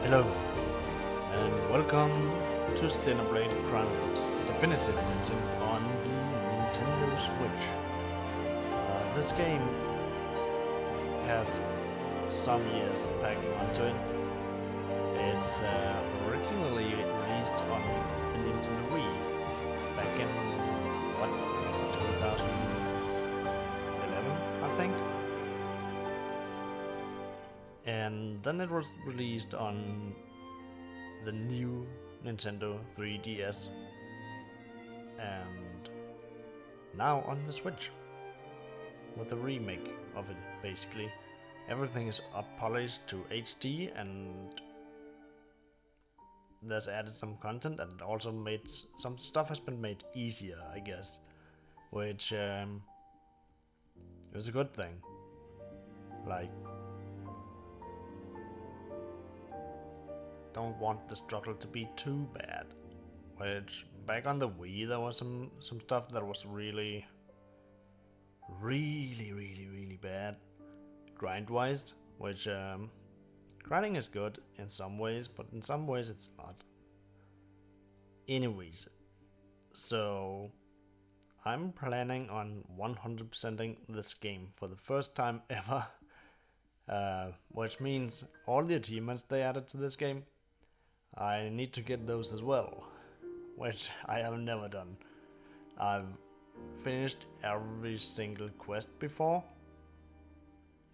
Hello, and welcome to Xenoblade Chronicles Definitive Edition on the Nintendo Switch. This game has some years packing onto it. It's originally released on the Nintendo Wii back in, 2011, I think? And then it was released on the new Nintendo 3DS and now on the Switch with a remake of it. Basically everything is up polished to HD, and there's added some content, and also made some stuff has been made easier, I guess, which is a good thing. Like, don't want the struggle to be too bad. Which back on the Wii there was some stuff that was really bad grind wise, which grinding is good in some ways, but in some ways it's not. Anyways, so I'm planning on 100%ing this game for the first time ever, which means all the achievements they added to this game, I need to get those as well, which I have never done. I've finished every single quest before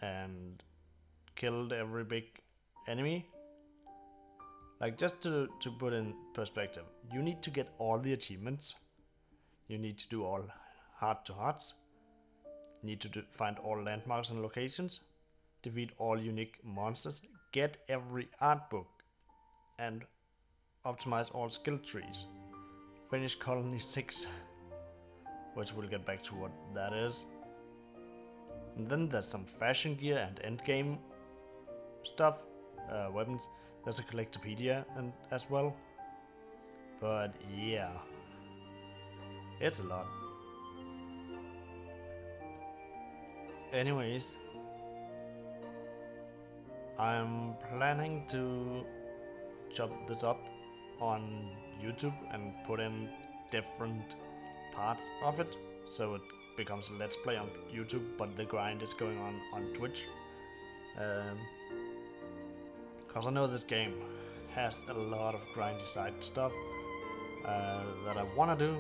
and killed every big enemy. Like, just to put in perspective, you need to get all the achievements, you need to do all heart-to-hearts, you need to find all landmarks and locations, defeat all unique monsters, get every art book, and optimize all skill trees. Finish Colony 6, which we'll get back to what that is. And then there's some fashion gear and endgame stuff, weapons. There's a collectopedia and as well. But yeah, it's a lot. Anyways, I'm planning to chop this up on YouTube and put in different parts of it, so it becomes a let's play on YouTube, but the grind is going on Twitch. Cause I know this game has a lot of grindy side stuff that I wanna do,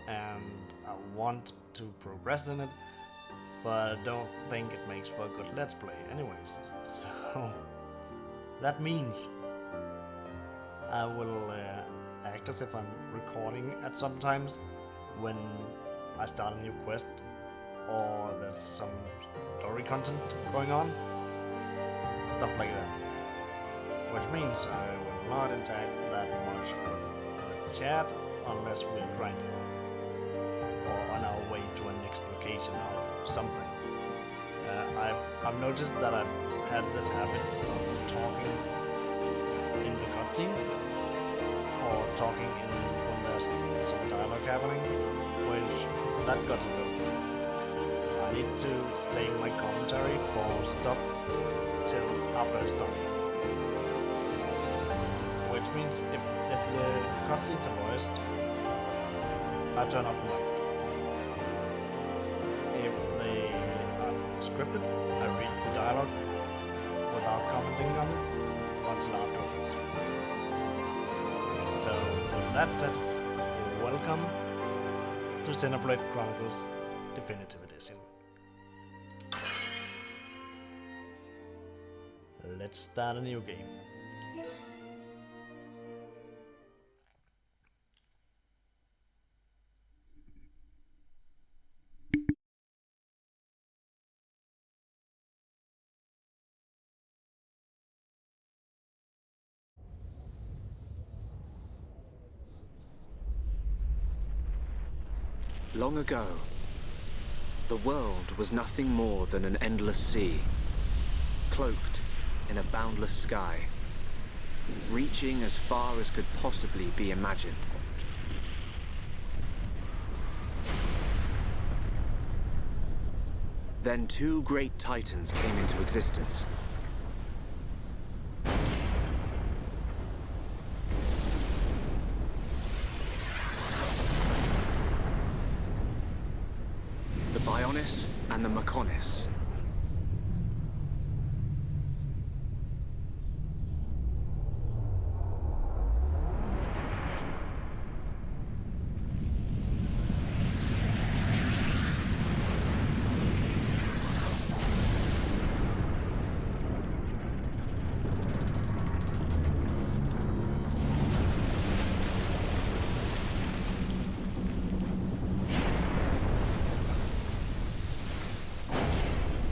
and I want to progress in it, but I don't think it makes for a good let's play anyways. So that means I will act as if I'm recording at some times when I start a new quest or there's some story content going on, stuff like that. Which means I will not interact that much with the chat unless we're grinding or on our way to a next location of something. I've noticed that I've had this habit of talking in the cutscenes, or talking in when there's some dialogue happening, which that got to go. I need to save my commentary for stuff till after it's done. Which means if the cutscenes are voiced, I turn off the mic. If they are scripted, I read the dialogue without commenting on it until afterwards. So, with that said, welcome to Xenoblade Chronicles Definitive Edition. Let's start a new game. Long ago, the world was nothing more than an endless sea, cloaked in a boundless sky, reaching as far as could possibly be imagined. Then two great titans came into existence. Bionis and the Mechonis.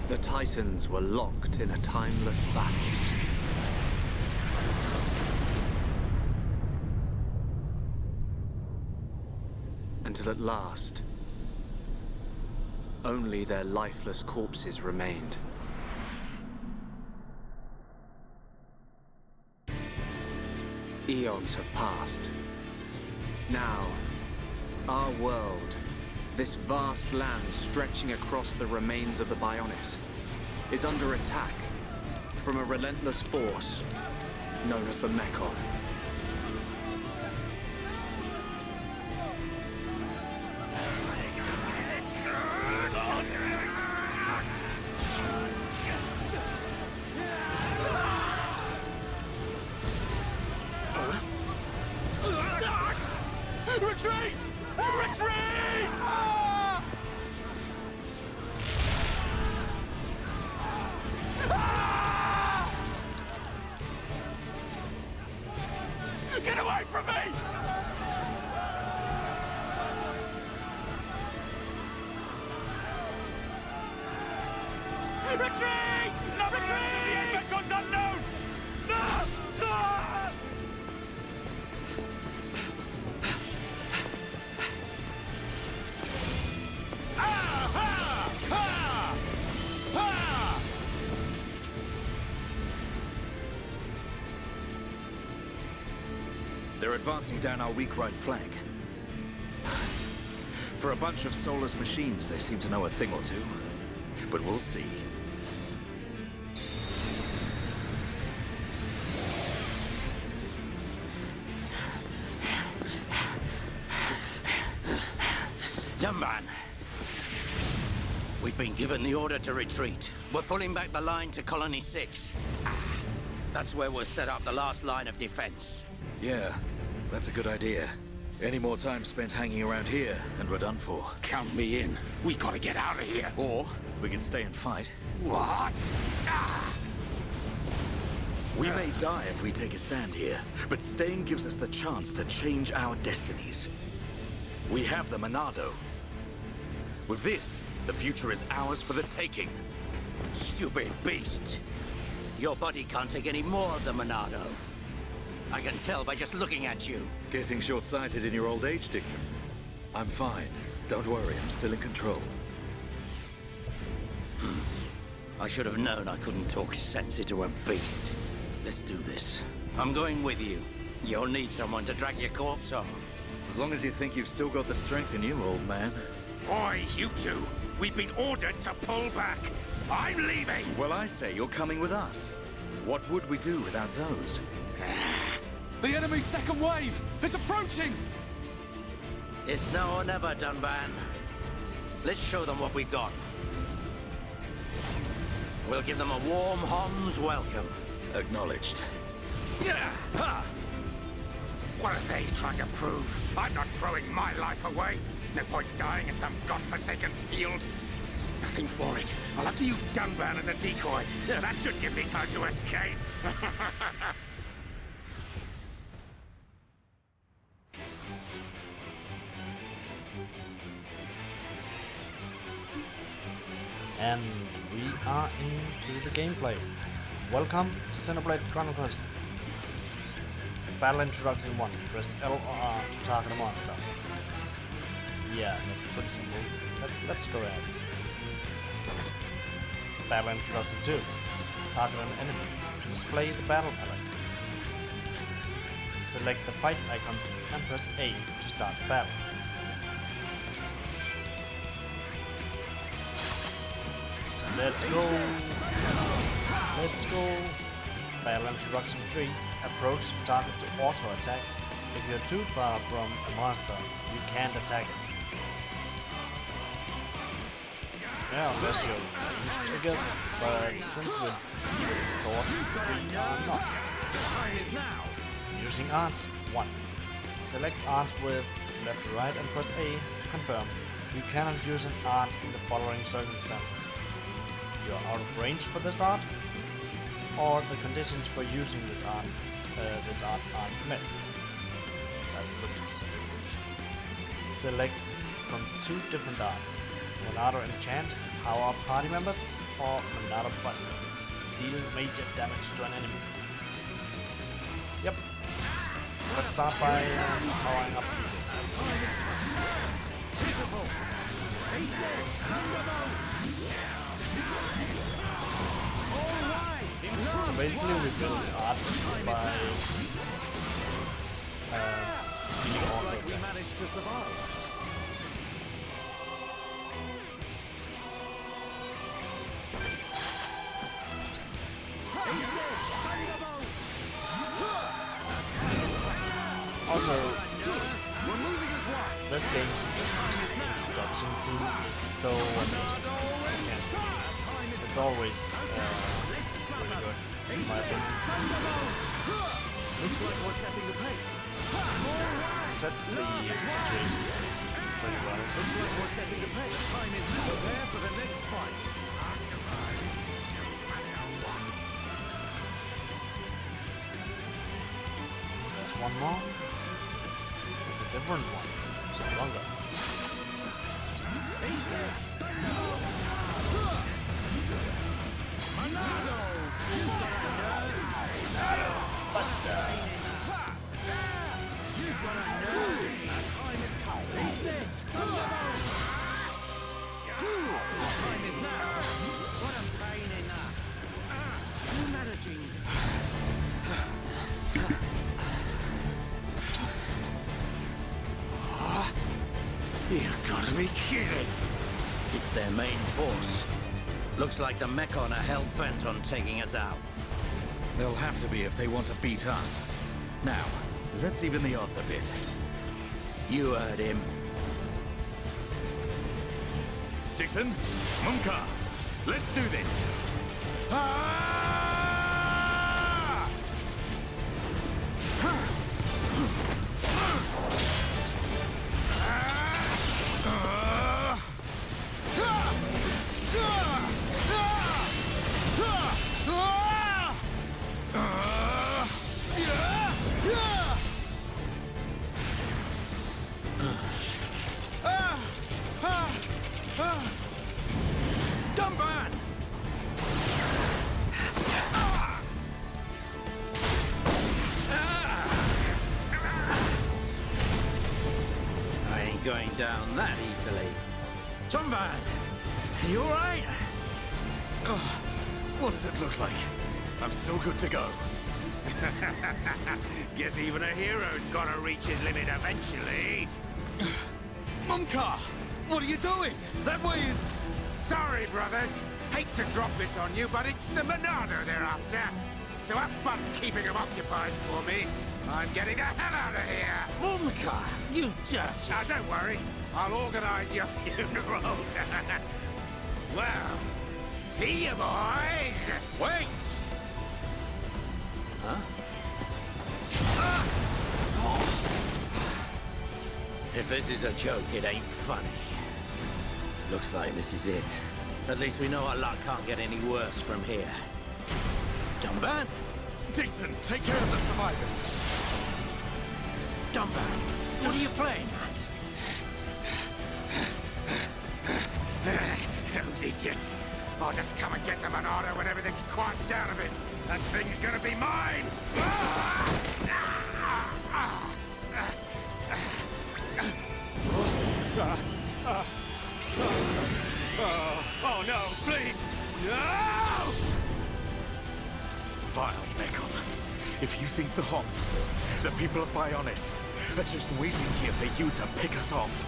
The Titans were locked in a timeless battle. Until at last, only their lifeless corpses remained. Eons have passed. Now, our world, this vast land stretching across the remains of the Bionis, is under attack from a relentless force known as the Mechon. Retreat! Retreat! Get away from me! Retreat! No retreat! The end Mecon's unknown! No! No! They're advancing down our weak right flank. For a bunch of soulless machines, they seem to know a thing or two. But we'll see. Young man, we've been given the order to retreat. We're pulling back the line to Colony 6. That's where we'll set up the last line of defense. Yeah, that's a good idea. Any more time spent hanging around here, and we're done for. Count me in. We gotta get out of here. Or we can stay and fight. What? We may die if we take a stand here, but staying gives us the chance to change our destinies. We have the Monado. With this, the future is ours for the taking. Stupid beast. Your body can't take any more of the Monado. I can tell by just looking at you. Getting short-sighted in your old age, Dixon. I'm fine. Don't worry, I'm still in control. I should have known I couldn't talk sense into a beast. Let's do this. I'm going with you. You'll need someone to drag your corpse on. As long as you think you've still got the strength in you, old man. Boy, you two. We've been ordered to pull back. I'm leaving. Well, I say you're coming with us. What would we do without those? The enemy's second wave is approaching! It's now or never, Dunban. Let's show them what we've got. We'll give them a warm Hom's welcome. Acknowledged. Yeah! Ha! What are they trying to prove? I'm not throwing my life away. No point dying in some godforsaken field. Nothing for it. I'll have to use Dunban as a decoy. Yeah, that should give me time to escape. And we are into the gameplay. Welcome to Xenoblade Chronicles. Battle Introduction 1. Press L or R to target a monster. Yeah, that's pretty simple. Let's go ahead. Battle Introduction 2. Target an enemy. Display the battle palette. Select the fight icon and press A to start the battle. Let's go! Let's go! Battle Introduction 3. Approach target to auto attack. If you're too far from a monster, you can't attack it. Yeah, unless you're ranged, I guess. But since with sword, we are not. Using arms 1. Select arms with left to right and press A to confirm. You cannot use an art in the following circumstances. You are out of range for this art, or the conditions for using this art aren't met. That's pretty specific. Select from 2 different arts. Monado Enchant, power up party members, or Monado Buster, deal major damage to an enemy. Yep. Let's start by powering up people. Basically we build arts by dealing auto attacks. Also, this game's introduction scene is so amazing. Yeah. It's always really good, in my opinion. Looks like we're setting the pace. Sets the situation pretty well. Looks like we're setting the pace. Time is now. Prepare for the next fight. There's one more. There's a different one. It's longer. Buster. Time is now. What a pain in the... You managing... You've got to be kidding! It's their main force. Looks like the Mechon are hell-bent on taking us out. They'll have to be if they want to beat us. Now, let's even the odds a bit. You heard him. Dixon, Munka, let's do this. Going down that easily. Tomban, you all right? What does it look like? I'm still good to go. Guess even a hero's gotta reach his limit eventually. Munka, what are you doing? That way is... Sorry, brothers. Hate to drop this on you, but it's the Monado they're after. So have fun keeping them occupied for me. I'm getting the hell out of here! Mumka, you dirty... Now, don't worry. I'll organize your funerals. Well, see you, boys! Wait! If this is a joke, it ain't funny. Looks like this is it. At least we know our luck can't get any worse from here. Dumban? Dixon, take care of the survivors. Dumban, what are you playing at? Those idiots. I'll just come and get the Monado when everything's quieted down a bit. That thing's gonna be mine! Oh no, please! No! Vile Mechon. If you think the Homs, the people of Bionis, are just waiting here for you to pick us off,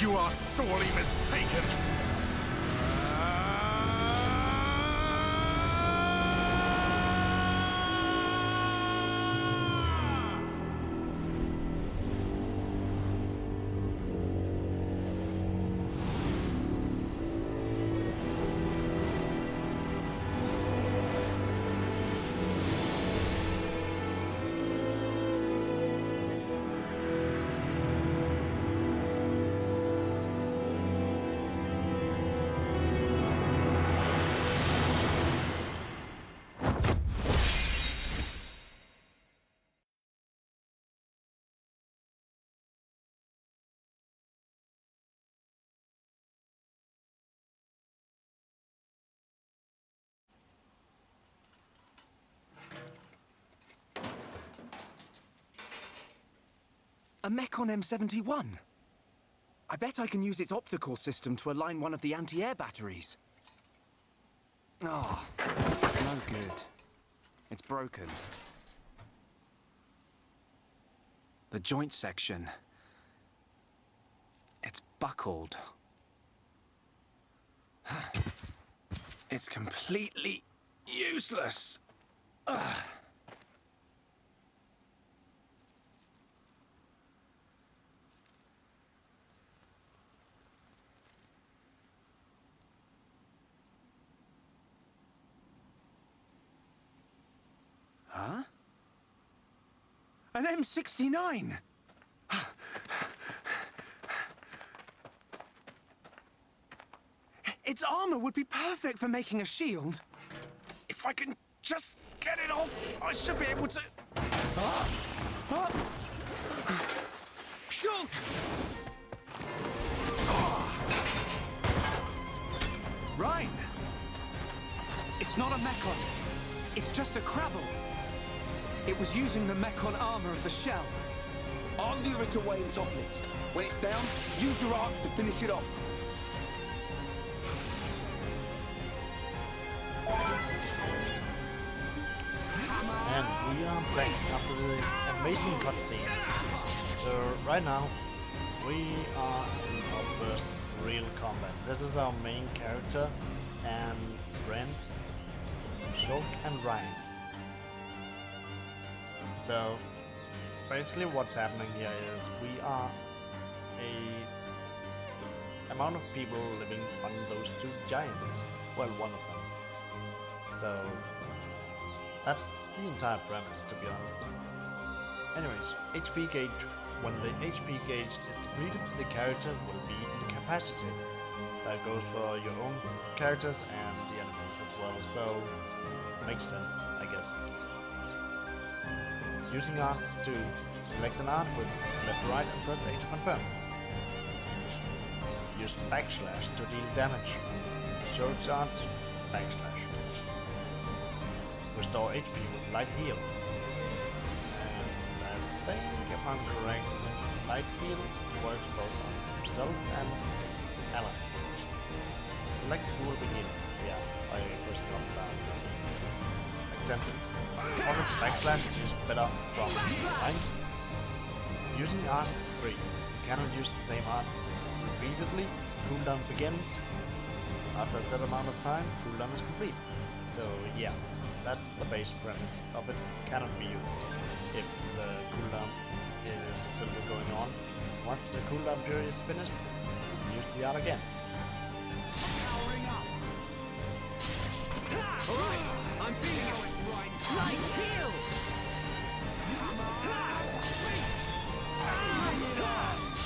you are sorely mistaken. A Mechon M71. I bet I can use its optical system to align one of the anti-air batteries. Oh, no good. It's broken. The joint section. It's buckled. It's completely useless. Ugh. Huh? An M69! Its armor would be perfect for making a shield. If I can just get it off, I should be able to... Shulk! Rhine! It's not a Mechon. It's just a Crabble. It was using the Mechon armor as a shell. I'll lure it away and topple it. When it's down, use your arts to finish it off. And we are back after the amazing cutscene. So right now, we are in our first real combat. This is our main character and friend, Shulk and Ryan. So basically what's happening here is we are a amount of people living on those two giants. Well, one of them. So that's the entire premise, to be honest. Anyways, HP gauge. When the HP gauge is depleted, the character will be incapacitated. That goes for your own characters and the enemies as well, so makes sense, I guess. Using arts to select an art with left right and press A to confirm. Use backslash to deal damage. Search arts, backslash. Restore HP with light heal. And I think if I'm correct, light heal works both on himself and his allies. Select who will be healed. Yeah, by pressing up that. Makes sense. Also, backslash is better from behind. Using arts 3. You cannot use the same arts repeatedly. Cooldown begins. After a set amount of time, cooldown is complete. So yeah, that's the base premise of it. Cannot be used if the cooldown is still going on. Once the cooldown period is finished, use the art again. Alright, I'm feeling it. Light heal!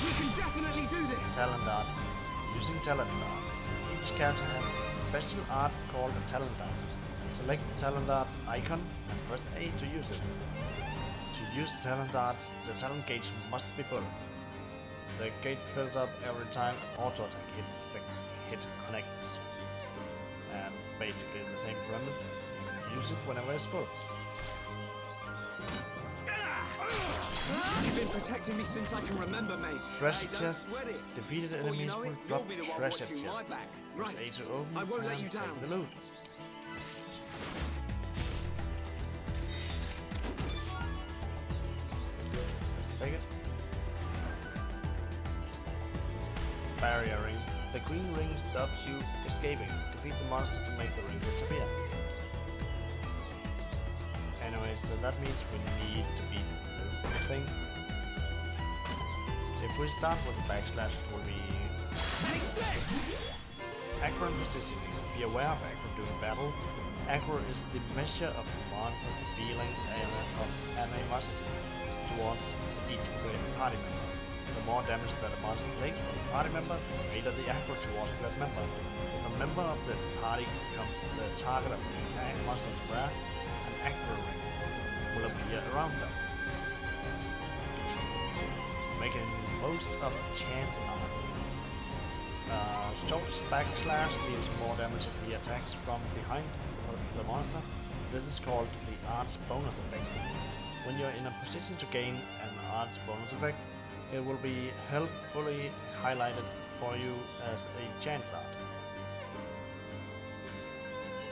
We can definitely do this! Talent arts. Using talent arts. Each character has a special art called a talent art. Select the talent art icon and press A to use it. To use talent arts, the talent gauge must be full. The gauge fills up every time an auto attack hit connects. And basically the same premise. Use it whenever it's full. You've been protecting me since I can remember, mate. Treasure chests. Defeated enemies will drop treasure chests. Press A to open I won't let you and down. take the loot. Let's take it. Barrier ring. The green ring stops you escaping. Defeat the monster to make the ring disappear. Anyway, so that means we need to beat this thing. If we start with the backslash, it will be aggro and positioning. Be aware of aggro during battle. Aggro is the measure of the monster's feeling of animosity towards each party member. The more damage that a monster takes from a party member, the greater the aggro towards that member. If a member of the party becomes the target of the monster's wrath, an aggro ring will appear around them, making most of chance arts. Shulk's backslash deals more damage if he attacks from behind the monster. This is called the arts bonus effect. When you're in a position to gain an arts bonus effect, it will be helpfully highlighted for you as a chance art.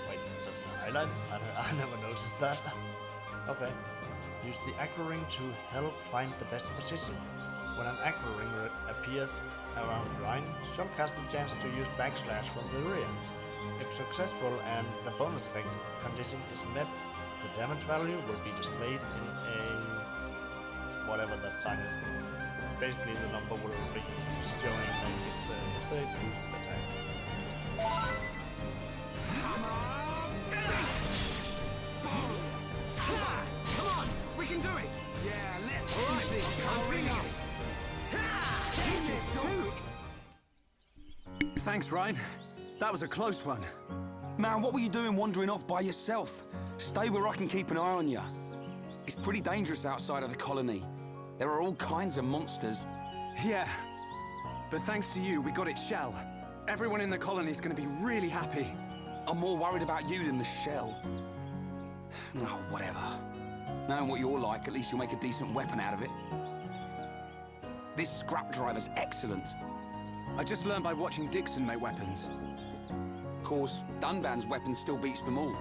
Wait, that's a highlight? I never noticed that. Okay. Use the Acro Ring to help find the best position. When an Acro Ring appears around Rhine, she'll cast the chance to use backslash from the rear. If successful and the bonus effect condition is met, the damage value will be displayed in a whatever that sign is. Basically, the number will be showing like it's a boosted attack. Come on, we can do it. Yeah, let's keep this going up. Thanks, Ryan. That was a close one. Man, what were you doing wandering off by yourself? Stay where I can keep an eye on you. It's pretty dangerous outside of the colony. There are all kinds of monsters. Yeah. But thanks to you, we got its shell. Everyone in the colony's gonna be really happy. I'm more worried about you than the shell. Oh, whatever. Knowing what you're like, at least you'll make a decent weapon out of it. This scrap driver's excellent. I just learned by watching Dixon make weapons. Of course, Dunban's weapon still beats them all.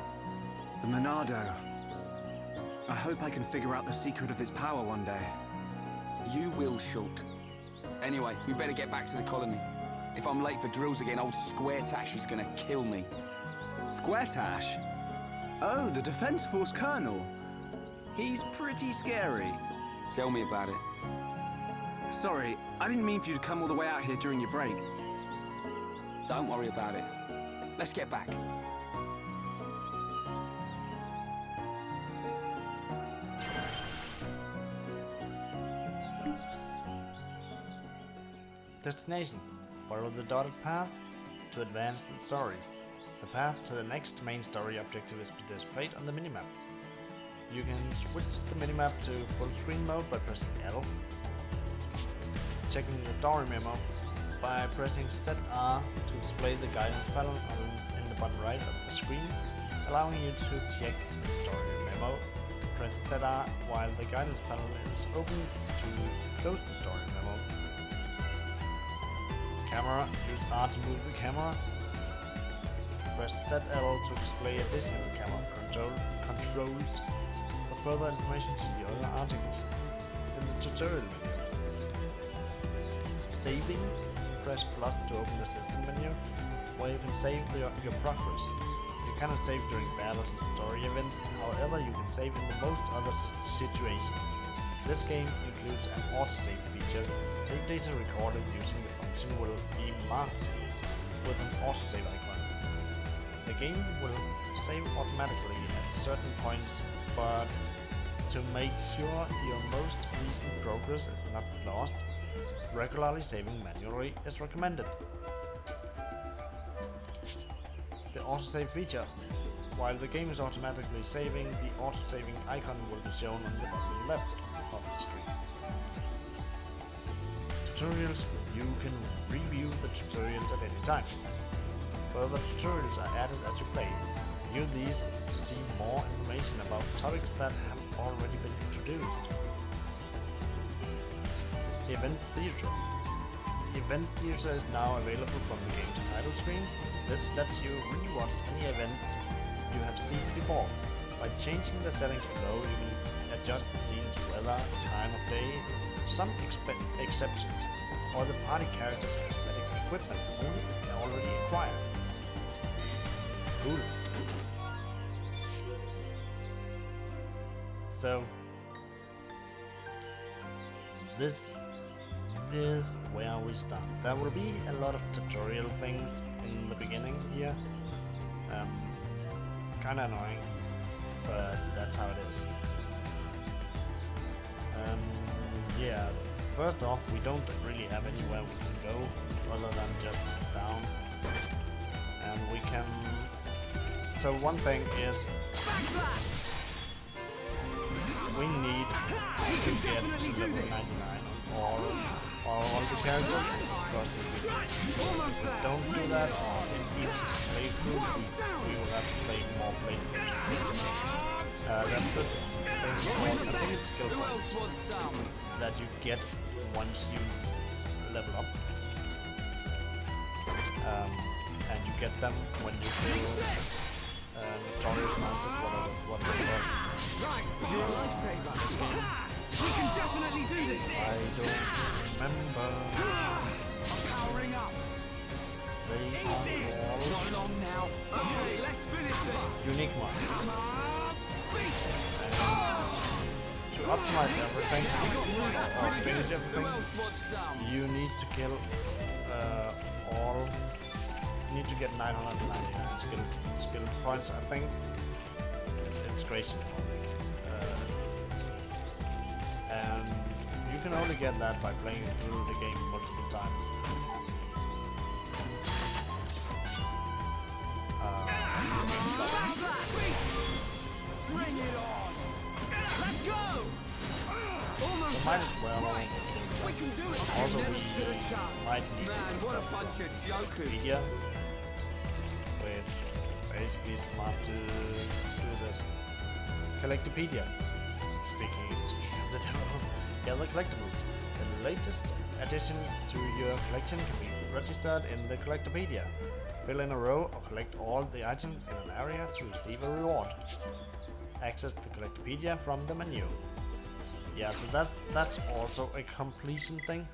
The Monado. I hope I can figure out the secret of his power one day. You will, Shulk. Anyway, we better get back to the colony. If I'm late for drills again, old Square Tash is gonna kill me. Square Tash? Oh, the Defense Force Colonel. He's pretty scary. Tell me about it. Sorry, I didn't mean for you to come all the way out here during your break. Don't worry about it. Let's get back. Destination. Follow the dotted path to advance the story. The path to the next main story objective is displayed on the minimap. You can switch the minimap to full screen mode by pressing L. Checking the story memo by pressing ZR to display the guidance panel in the bottom right of the screen, allowing you to check the story memo. Press ZR while the guidance panel is open to close the story memo. Camera, use R to move the camera. Press ZL to display additional camera controls. For further information, see the other articles in the tutorial menu. Saving, press plus to open the system menu, where you can save your progress. You cannot save during battles and story events, however you can save in the most other situations. This game includes an autosave feature. Save data recorded using the function will be marked with an autosave icon. The game will save automatically at certain points, but to make sure your most recent progress is not lost, regularly saving manually is recommended. The autosave feature. While the game is automatically saving, the autosaving icon will be shown on the bottom left of the screen. Tutorials. You can review the tutorials at any time. Further tutorials are added as you play. View these to see more information about topics that have already been introduced. Event Theater. The Event Theater is now available from the game's title screen. This lets you rewatch any events you have seen before. By changing the settings below, you can adjust the scene's weather, time of day, some exceptions, or the party character's cosmetic equipment only if they're already acquired. Cool. So, this is where we start. There will be a lot of tutorial things in the beginning here. Kinda annoying, but that's how it is. Yeah, first off, we don't really have anywhere we can go other than just down. And we can... So one thing is... we need to get to level 99 on all the characters, because if we don't do that in each playthrough, we will have to play more playthroughs. That's the thing called, I think it's skill points that you get once you level up. And you get them when you kill notorious monsters, what they call. Right, you're a lifesaver. This game, We can definitely do this. I don't remember. I'm powering up. They are all Not long now. Okay, let's finish this. unique monsters. Come on, beat. And to optimize everything, or finish everything, Who else wants some? you need to kill all. You need to get 999 skill points, I think. It's crazy. And you can only get that by playing through the game multiple times. Bring it on. Let's go. So might as well kill stuff. We can do it. Also, Never we stood a chance. might need Man, some what a stuff bunch from of jokers. Wikipedia, which basically is smart to do this. Collectopedia. Speaking of the devil, gather collectibles. The latest additions to your collection can be registered in the Collectopedia. Fill in a row or collect all the items in an area to receive a reward. Access the Collectopedia from the menu. Yeah, so that's also a completion thing.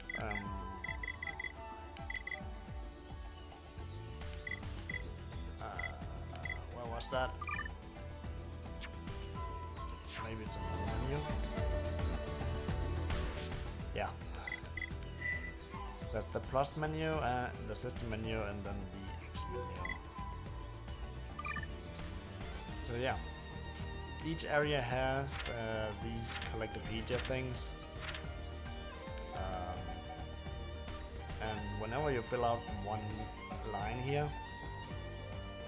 Where was that? Maybe it's another menu. Yeah. That's the plus menu, the system menu, and then the X menu. So yeah. Each area has these Collectopedia things. And whenever you fill out one line here,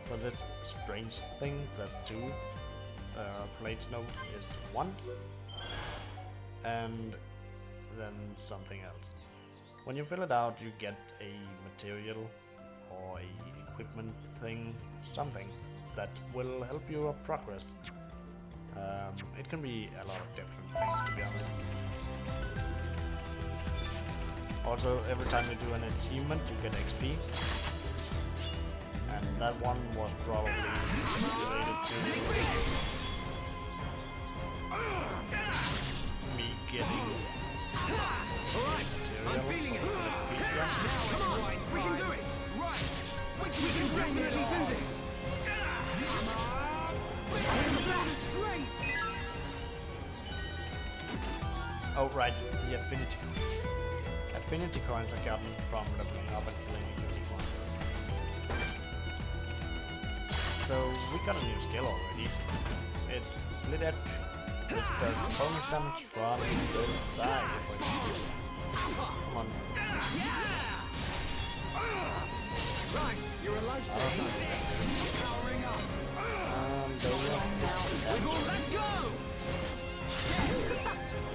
for this strange thing, that's 2. Plates no is 1. And then something else. When you fill it out, you get a material or a equipment thing, something that will help you progress. It can be a lot of different things, to be honest. Also, every time you do an achievement, you get XP. And that one was probably related to me getting material from Wikipedia. We can do it. Right. We can definitely do this. Oh right, the affinity coins. Affinity coins are gotten from leveling up and killing unique monsters. So we got a new skill already. It's Split Edge, which does bonus damage from the side. Come on. Right, you're a lifesaver. Powering up. Let's go!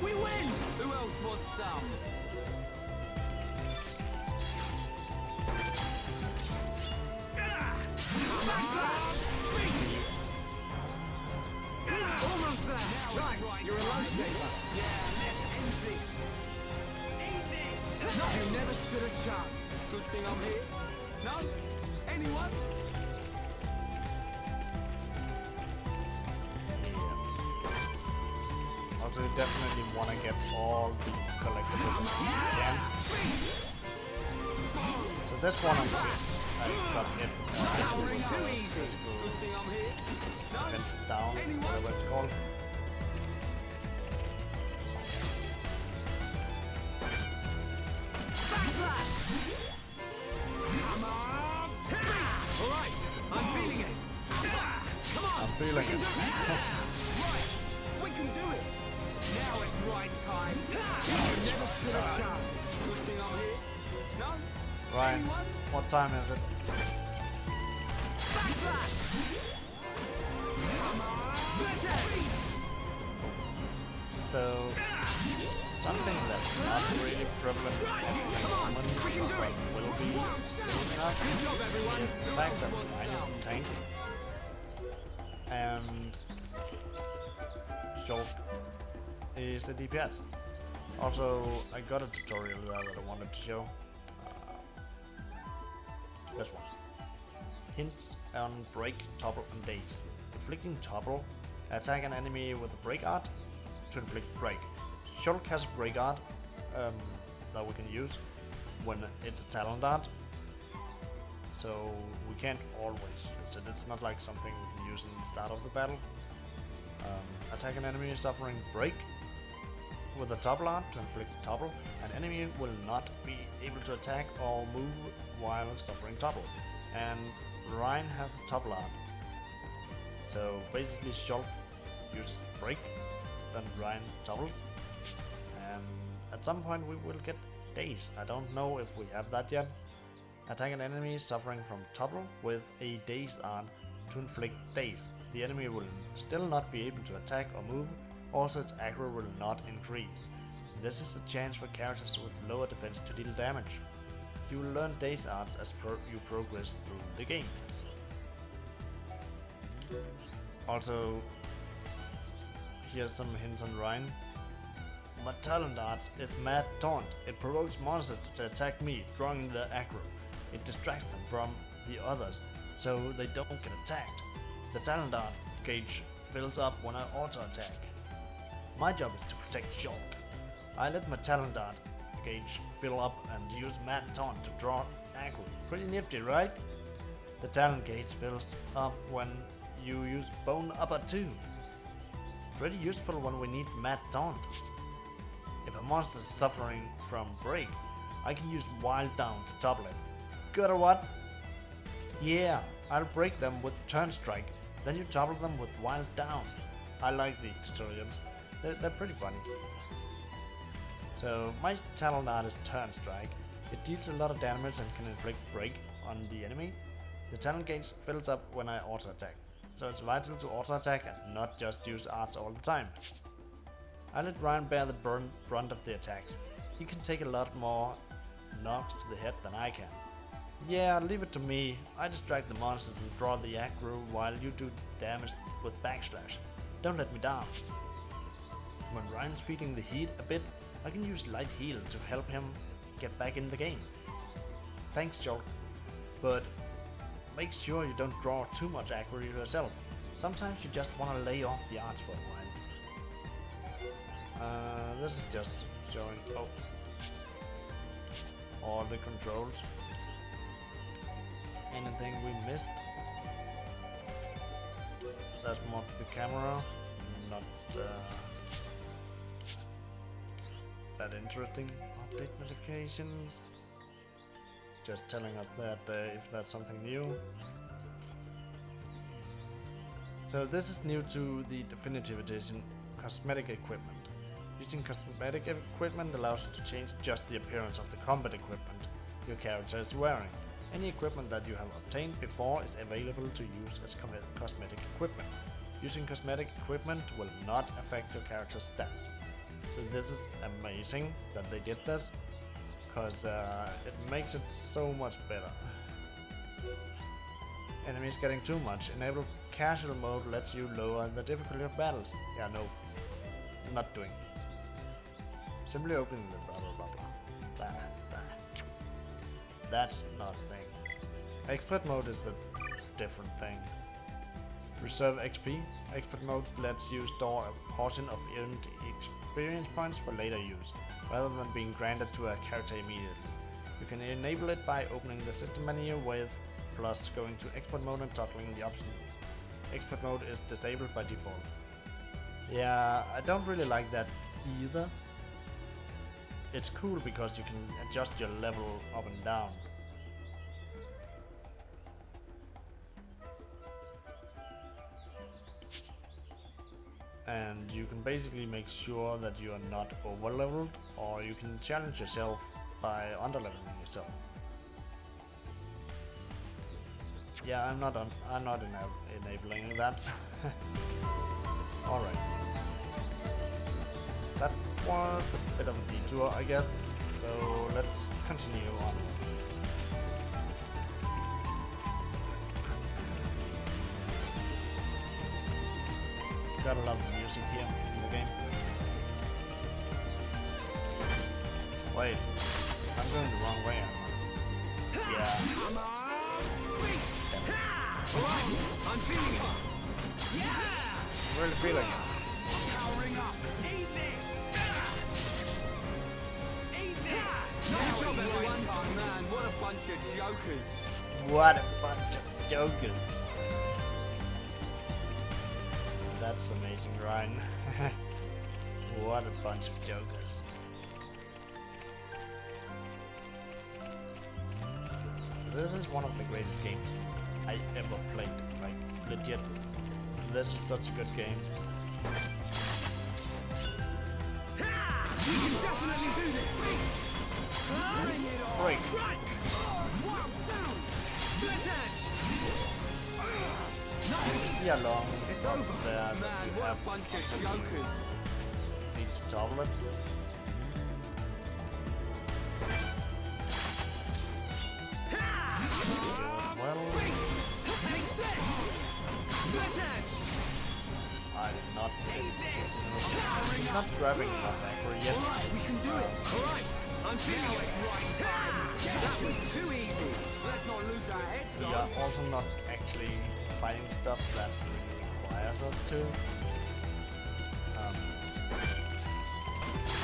We win! Who else wants some? Almost there! Right, you're a lifesaver. Yeah, let's end this. Eat this! You never stood a chance. Good thing I'm here. No? Anyone? Also, you definitely want to get all the collectibles if you can. So this one I'm good. I got hit. Physical defense down, whatever it's called. Alright, I'm feeling it. Come on! I'm feeling it. Right, we can do it. Now it's right time. Never stood a chance. Good thing I'm here. No? Ryan, what time is it? So, something that's not really prevalent at the moment, but will be soon enough, is the fact that mine is in tank. And is the DPS. Also, I got a tutorial there that I wanted to show. This one. Hints on break, topple, and daze. Inflicting topple. Attack an enemy with a break art to inflict break. Shulk has a break art that we can use when it's a talent art. So we can't always use it. It's not like something we can use in the start of the battle. Attack an enemy suffering break with a topple art to inflict topple. An enemy will not be able to attack or move while suffering topple. And Ryan has a topple art. So basically Shulk uses break, then Ryan topples. And at some point we will get daze. I don't know if we have that yet. Attack an enemy suffering from topple with a daze art to inflict daze. The enemy will still not be able to attack or move, also its aggro will not increase. This is a chance for characters with lower defense to deal damage. You will learn daze arts as you progress through the game. Also, here's some hints on Ryan. My talent arts is Mad Taunt. It provokes monsters to attack me, drawing their aggro. It distracts them from the others, so they don't get attacked. The talent art gauge fills up when I auto-attack. My job is to protect Shulk. I let my talent art gauge fill up and use Mad Taunt to draw aggro. Pretty nifty, right? The talent gauge fills up when you use Bone Upper too. Pretty useful when we need Mad Taunt. If a monster is suffering from break, I can use Wild Down to topple it. Good or what? Yeah, I'll break them with Turn Strike, then you topple them with Wild Down. I like these tutorials, they're pretty funny. So my talent art is Turn Strike. It deals a lot of damage and can inflict break on the enemy. The talent gauge fills up when I auto attack, so it's vital to auto attack and not just use arts all the time. I let Ryan bear the brunt of the attacks. He can take a lot more knocks to the head than I can. Yeah, leave it to me. I distract the monsters and draw the aggro while you do damage with backslash. Don't let me down. When Ryan's feeding the heat a bit, I can use light heal to help him get back in the game. Thanks, Shulk. But make sure you don't draw too much aggro yourself. Sometimes you just want to lay off the arts for a while. This is just showing all the controls. Anything we missed? That's more to the camera, not that interesting. Update notifications. Just telling us that if that's something new. So this is new to the Definitive Edition, cosmetic equipment. Using cosmetic equipment allows you to change just the appearance of the combat equipment your character is wearing. Any equipment that you have obtained before is available to use as cosmetic equipment. Using cosmetic equipment will not affect your character's stats. So this is amazing that they did this, because it makes it so much better. Enemies getting too much. Enable casual mode lets you lower the difficulty of battles. Yeah, no. Not doing. Simply opening the blah blah blah blah. That's not a thing. Expert mode is a different thing. Reserve XP. Expert mode lets you store a portion of earned experience points for later use, rather than being granted to a character immediately. You can enable it by opening the system menu with plus going to expert mode and toggling the option. Expert mode is disabled by default. Yeah, I don't really like that either. It's cool because you can adjust your level up and down. And you can basically make sure that you are not over leveled, or you can challenge yourself by under leveling yourself. Yeah, I'm not enabling that. Alright. That was a bit of a detour, I guess. So let's continue on. Gotta love the music here in the game. wait. I'm going the wrong way, am I? Yeah. Come on! Alright, I'm feeling it! Yeah! I'm really feeling it. Powering up! Eat this! Eat this! Nice job, everyone! Oh man, what a bunch of jokers! What a bunch of jokers. That's amazing, Ryan. What a bunch of jokers. This is one of the greatest games I ever played. Like, legit. This is such a good game. You can definitely do this! Bring it on! Break. Strike! Wow, down! Split edge! See how long It's up over! there that Man, you what a have bunch of until you jokers! need to topple it. Well, Take this! Split edge! I did not hit it. It's not grabbing enough accurate yet. Alright, we can do it! Alright! I'm feeling it! Right time! That was too easy! Let's not lose our heads We though! are also not actually fighting stuff that really requires us to.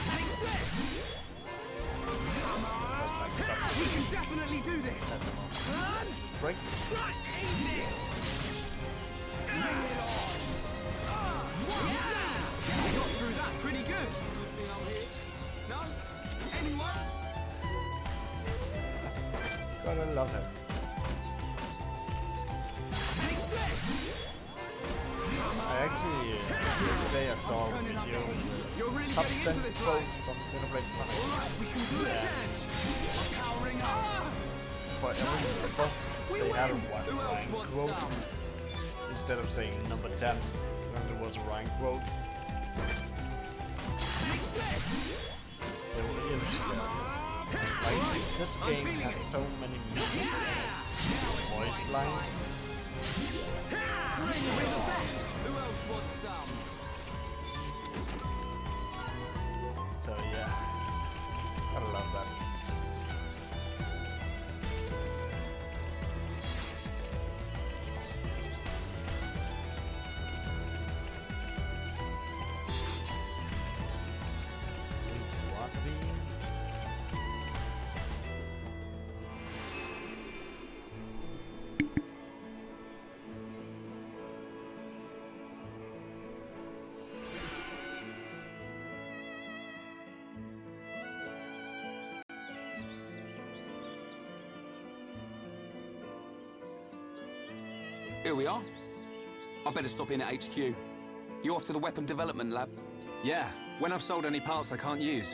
Take this! Come on! We can definitely do this! Turn! Break. Strike! Eat this! Bring it on! Yeah! We got through that pretty good! Anything on here? No? Anyone? Gotta love him. Take this! I actually, yesterday I saw a video You're really top getting 10 into this, right? quotes from Xenoblade Chronicles. Alright, we can do it! I'm powering up! For every book, We they had a win! Who else Ryan wants quote. some? Instead of saying number 10, then there was a Ryan quote. They were really like, this game has so many meaningful voice lines. We're the best! Who else wants some? So yeah, gotta love that. Wasabi. Here we are. I better stop in at HQ. You off to the weapon development lab? Yeah, when I've sold any parts I can't use.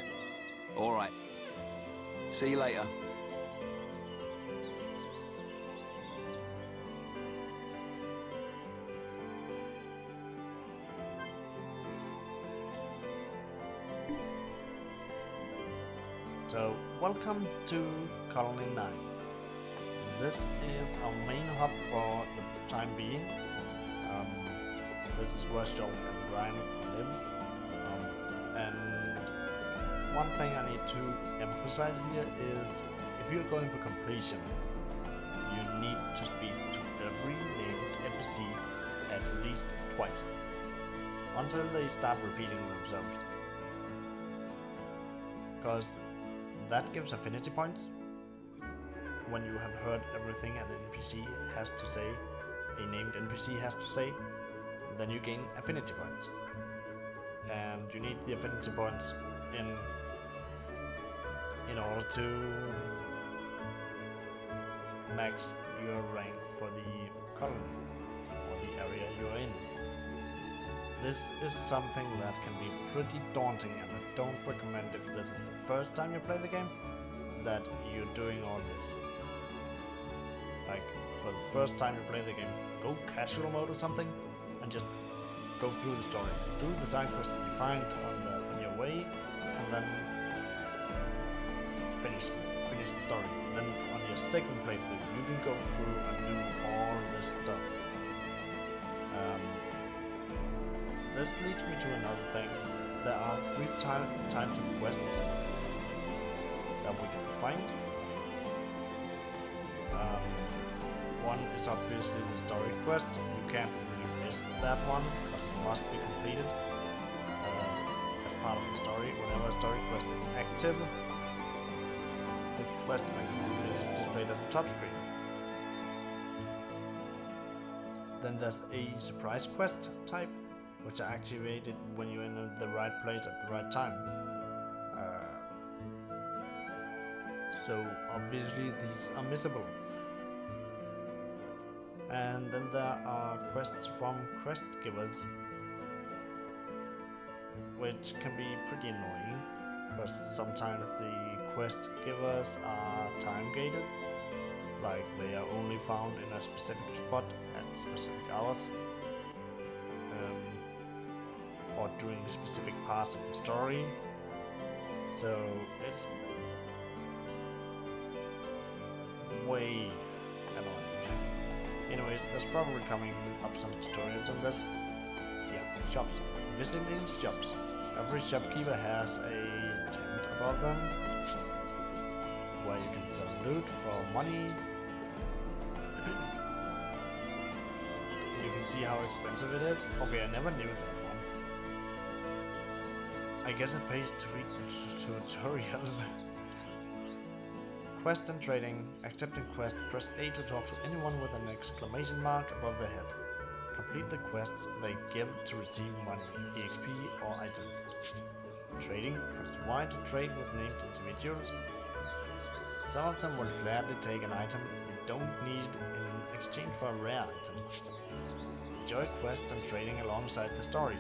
All right. See you later. So, welcome to Colony 9. This is our main hub for the time being. This is where Joel and Ryan live. And one thing I need to emphasize here is if you're going for completion, you need to speak to every named NPC at least twice until they start repeating themselves. Because that gives affinity points. When you have heard everything an NPC has to say, a named NPC has to say, then you gain affinity points. And you need the affinity points in order to max your rank for the colony or the area you're in. This is something that can be pretty daunting, and I don't recommend, if this is the first time you play the game, that you're doing all this. Like, for the first time you play the game, go casual mode or something, and just go through the story. Do the side quest you find on your way, and then finish the story. Then on your second playthrough, you can go through and do all this stuff. This leads me to another thing. There are 3 types of quests that we can find. One is obviously the story quest. You can't really miss that one because it must be completed as part of the story. Whenever a story quest is active, the quest icon is displayed at the top screen. Then there's a surprise quest type, which are activated when you're in the right place at the right time. So obviously these are missable. And then there are quests from quest givers, which can be pretty annoying because sometimes the quest givers are time gated, like they are only found in a specific spot at specific hours, or during specific parts of the story. So it's way annoying. Anyway, there's probably coming up some tutorials on this. Yeah, shops. Visiting shops. Every shopkeeper has a tent above them where you can sell loot for money. You can see how expensive it is. Okay, I never knew that one. I guess it pays to read the tutorials. Quest and trading. Accepting quest. Press A to talk to anyone with an exclamation mark above the head. Complete the quests they give to receive money, EXP or items. Trading. Press Y to trade with named individuals. Some of them will gladly take an item you don't need in exchange for a rare item. Enjoy quests and trading alongside the story.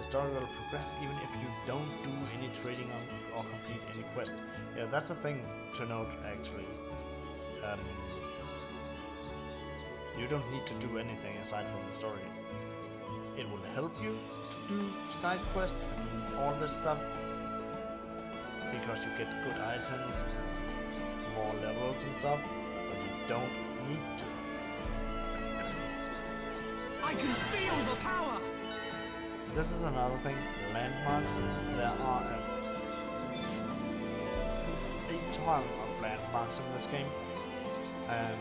The story will progress even if you don't do any trading or complete any quest. Yeah, that's a thing to note actually. You don't need to do anything aside from the story. It will help you to do side quests and all this stuff because you get good items, more levels and stuff, but you don't need to. I can feel the power! This is another thing, landmarks. There are a ton of landmarks in this game, and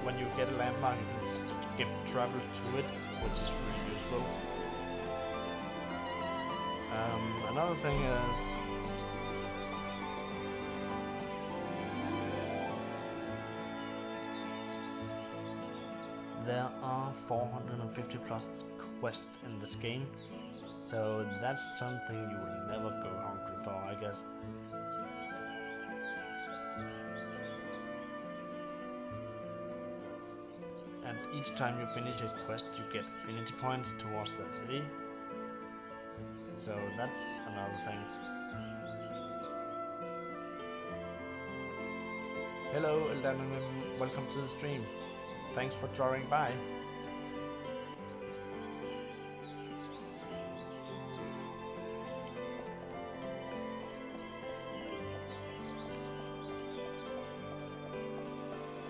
when you get a landmark you can skip travel to it, which is really useful. Another thing is there are 450 plus quests in this game, so that's something you will never go hungry for, I guess. And each time you finish a quest you get affinity points towards that city, so that's another thing. Hello Eldan, welcome to the stream. Thanks for drawing by.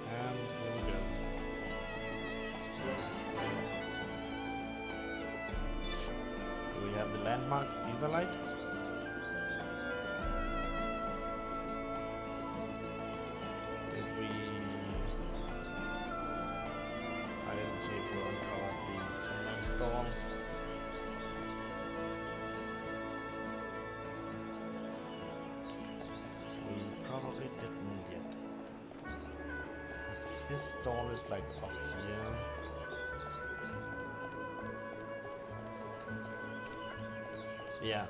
And here we go. We have the landmark Etherlight. Did we... I didn't see if we uncovered the Tournament Storm. We probably didn't yet. His stall is like up here. Yeah,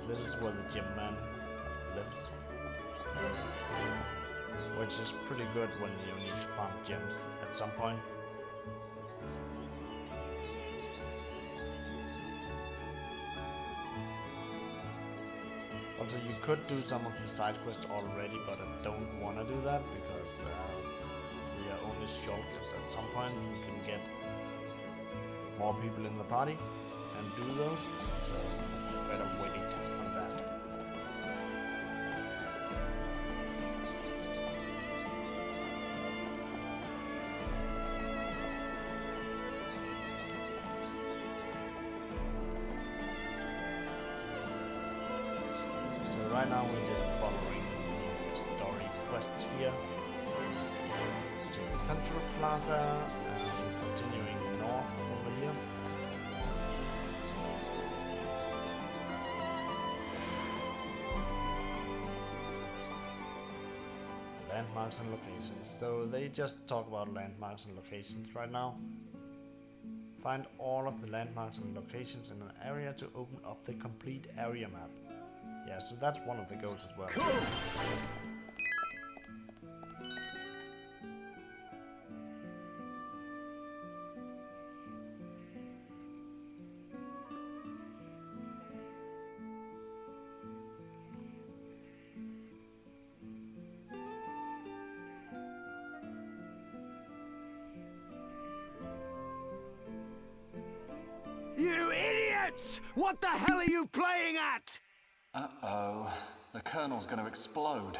this is where the gym man lives. Which is pretty good when you need to farm gems at some point. Also, you could do some of the side quests already, but I don't want to do that because we are only short at some point. We can get more people in the party and do those, so better wait on that. So right now we're just west here to the Central Plaza and continuing north over here. Landmarks and locations. So they just talk about landmarks and locations right now. Find all of the landmarks and locations in an area to open up the complete area map. Yeah, so that's one of the goals as well. Cool. You idiots! What the hell are you playing at? Uh-oh. The Colonel's gonna explode.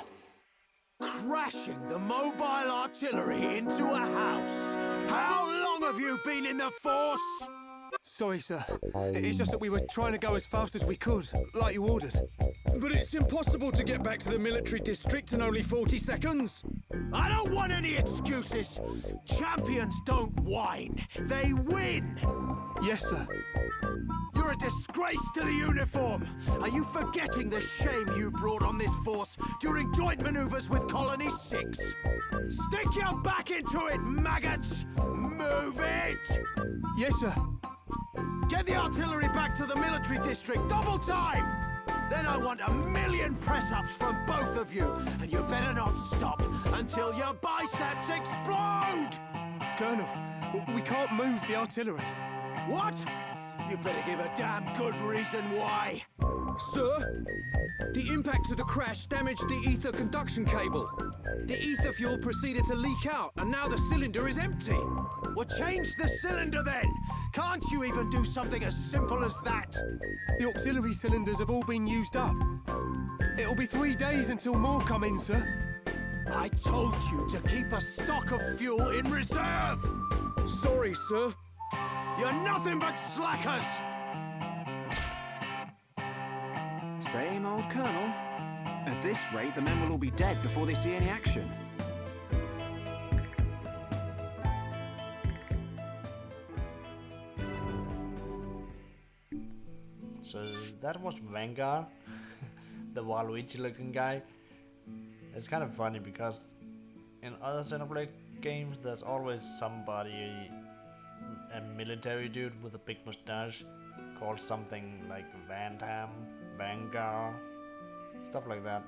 Crashing the mobile artillery into a house. How long have you been in the Force? Sorry, sir. It's just that we were trying to go as fast as we could, like you ordered. But it's impossible to get back to the military district in only 40 seconds. I don't want any excuses. Champions don't whine. They win. Yes, sir. You're a disgrace to the uniform. Are you forgetting the shame you brought on this force during joint maneuvers with Colony 6? Stick your back into it, maggots! Move it! Yes, sir. Get the artillery back to the military district, double time! Then I want 1,000,000 press-ups from both of you, and you better not stop until your biceps explode! Colonel, we can't move the artillery. What? You better give a damn good reason why. Sir, the impact of the crash damaged the ether conduction cable. The ether fuel proceeded to leak out, and now the cylinder is empty. Well, change the cylinder then. Can't you even do something as simple as that? The auxiliary cylinders have all been used up. It'll be 3 days until more come in, sir. I told you to keep a stock of fuel in reserve. Sorry, sir. You're nothing but slackers. Same old Colonel. At this rate, the men will all be dead before they see any action. So that was Vanguard, the Waluigi-looking guy. It's kind of funny because in other Xenoblade games, there's always somebody, a military dude with a big mustache, called something like Vandham, Vanguard, stuff like that.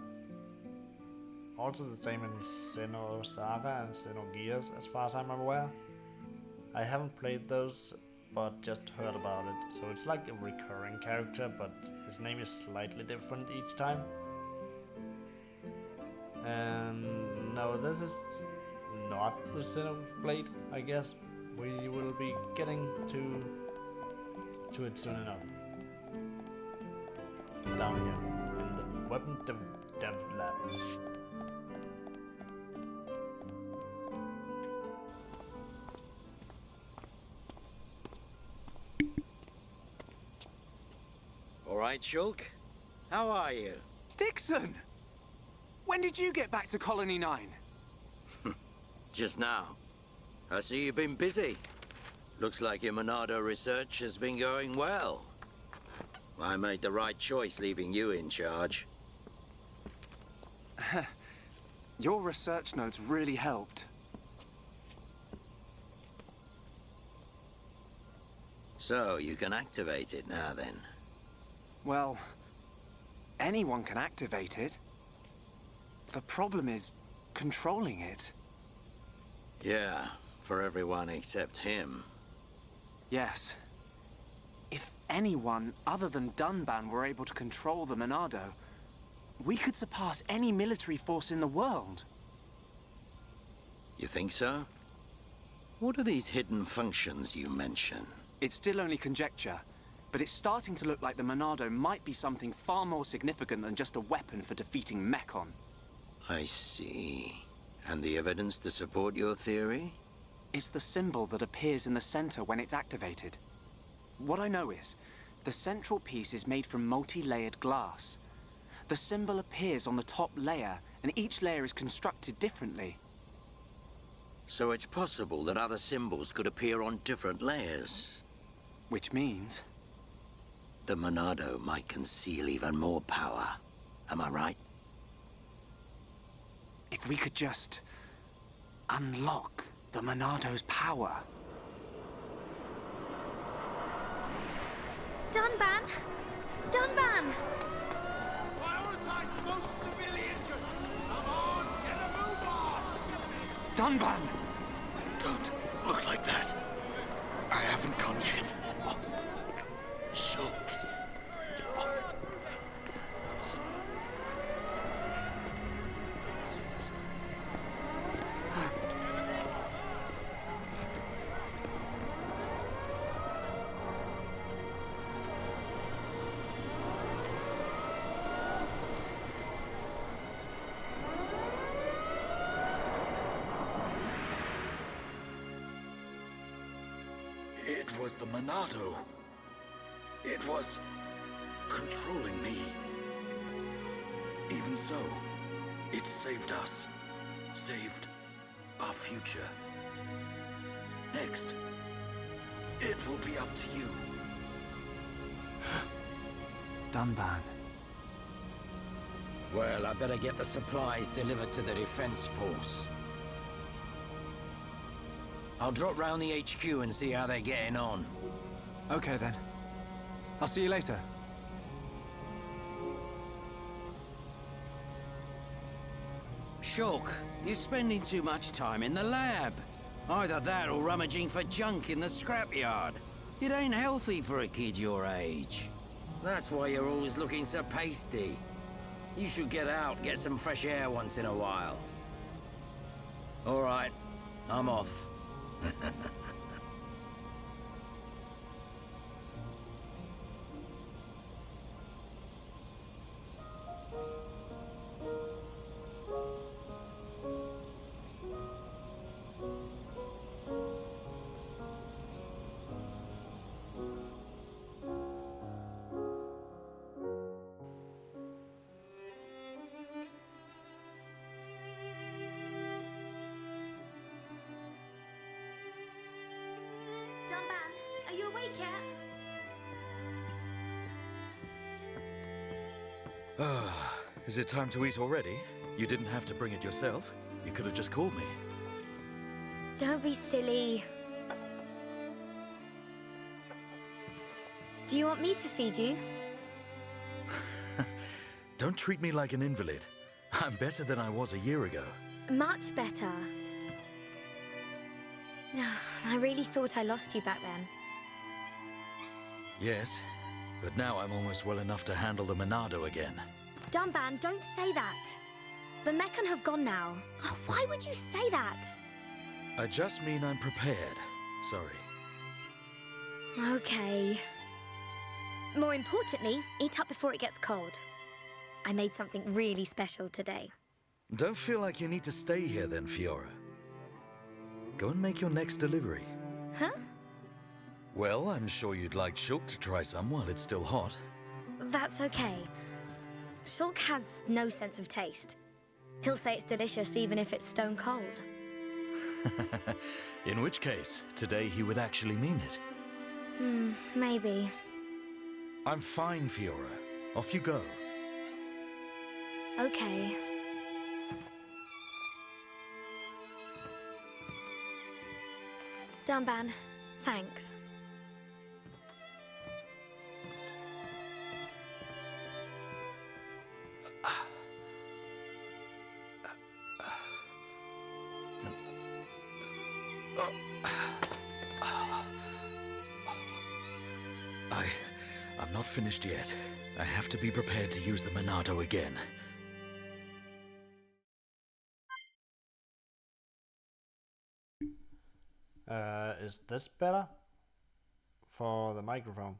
Also the same in Xenosaga and Xenogears, as far as I'm aware. I haven't played those, but just heard about it. So it's like a recurring character, but his name is slightly different each time. And no, this is not the Xenoblade, I guess. We will be getting to it soon enough. Down here in the weapon dev labs. All right, Shulk. How are you? Dixon! When did you get back to Colony 9? Just now. I see you've been busy. Looks like your Monado research has been going well. I made the right choice leaving you in charge. Your research notes really helped. So, you can activate it now then. Well, anyone can activate it. The problem is controlling it. Yeah, for everyone except him. Yes. If anyone other than Dunban were able to control the Monado, we could surpass any military force in the world. You think so? What are these hidden functions you mention? It's still only conjecture, but it's starting to look like the Monado might be something far more significant than just a weapon for defeating Mechon. I see. And the evidence to support your theory? It's the symbol that appears in the center when it's activated. What I know is, the central piece is made from multi-layered glass. The symbol appears on the top layer, and each layer is constructed differently. So it's possible that other symbols could appear on different layers. Which means... The Monado might conceal even more power. Am I right? if we could just... unlock the Monado's power. Dunban! Dunban! Prioritize the most severely injured! Come on, get a move on! Dunban! Don't look like that. I haven't gone yet. Shulk. It was the Monado. It was controlling me. Even so, it saved us. Saved our future. Next, it will be up to you. Dunban. Well, I better get the supplies delivered to the defense force. I'll drop round the HQ and see how they're getting on. Okay then. I'll see you later. Shulk, you're spending too much time in the lab. Either that or rummaging for junk in the scrapyard. It ain't healthy for a kid your age. That's why you're always looking so pasty. You should get out, get some fresh air once in a while. All right, I'm off. Dunban, are you awake yet? Is it time to eat already? You didn't have to bring it yourself. You could have just called me. Don't be silly. Do you want me to feed you? Don't treat me like an invalid. I'm better than I was a year ago. Much better. I really thought I lost you back then. Yes, but now I'm almost well enough to handle the Monado again. Dunban, don't say that. The Meccan have gone now. Oh, why would you say that? I just mean I'm prepared. Sorry. Okay. More importantly, eat up before it gets cold. I made something really special today. Don't feel like you need to stay here then, Fiora. Go and make your next delivery. Huh? Well, I'm sure you'd like Shulk to try some while it's still hot. That's okay. Shulk has no sense of taste. He'll say it's delicious even if it's stone cold. In which case, today he would actually mean it. Maybe. I'm fine, Fiora. Off you go. Okay. Dunban, thanks. I'm not finished yet. I have to be prepared to use the Monado again. Is this better? For the microphone.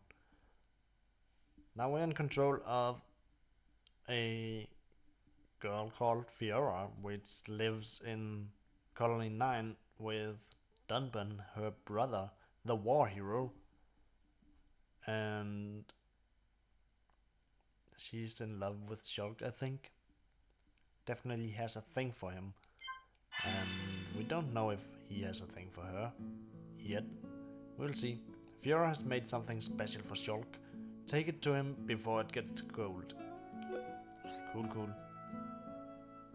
Now we're in control of a girl called Fiora, which lives in Colony 9 with Dunban, her brother, the war hero. And she's in love with Shulk, I think. Definitely has a thing for him. And we don't know if he has a thing for her yet. We'll see. Fiora has made something special for Shulk. Take it to him before it gets cold. Cool, cool.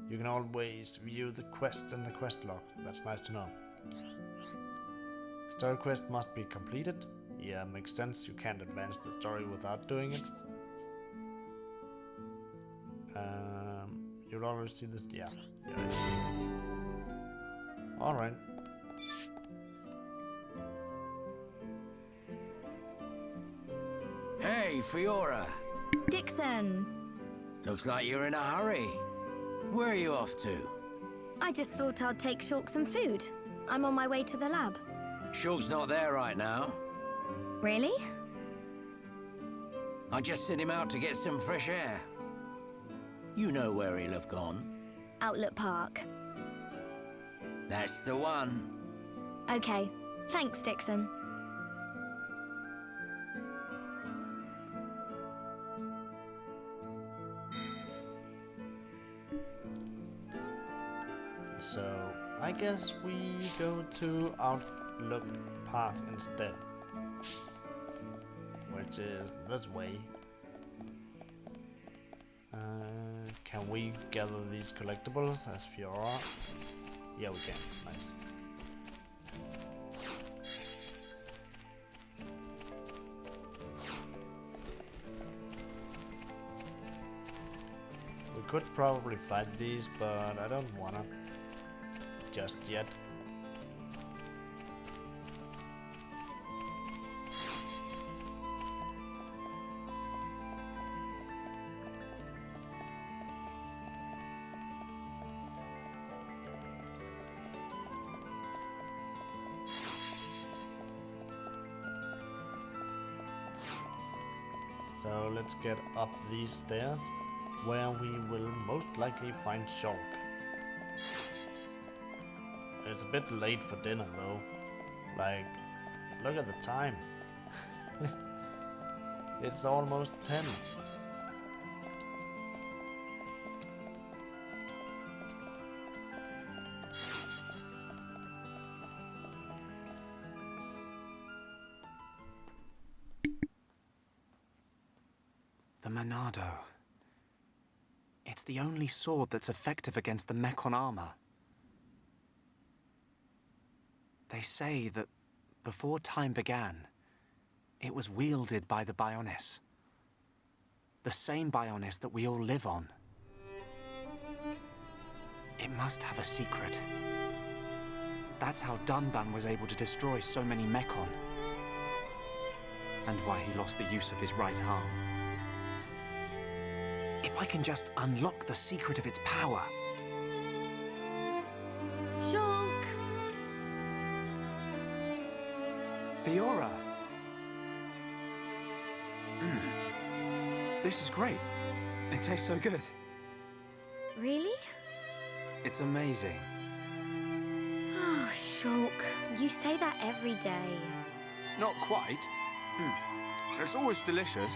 You can always view the quests in the quest log. That's nice to know. Story quest must be completed. Yeah, makes sense. You can't advance the story without doing it. You'll already see this. Yeah. Alright. Hey, Fiora. Dixon! Looks like you're in a hurry. Where are you off to? I just thought I'd take Shulk some food. I'm on my way to the lab. Shulk's not there right now. Really? I just sent him out to get some fresh air. You know where he'll have gone. Outlet Park. That's the one. Okay. Thanks, Dixon. So, I guess we go to Outlook Park instead. Which is this way. Can we gather these collectibles as Fiora? Yeah, we can. Nice. We could probably fight these, but I don't wanna. Just yet. So let's get up these stairs, where we will most likely find Shulk. It's a bit late for dinner though. Like, look at the time. It's almost 10. The Monado. It's the only sword that's effective against the Mechon armor. They say that before time began, it was wielded by the Bionis. The same Bionis that we all live on. It must have a secret. That's how Dunban was able to destroy so many Mechon. And why he lost the use of his right arm. If I can just unlock the secret of its power. Shulk! Fiora! This is great. It tastes so good. Really? It's amazing. Oh, Shulk, you say that every day. Not quite. It's always delicious,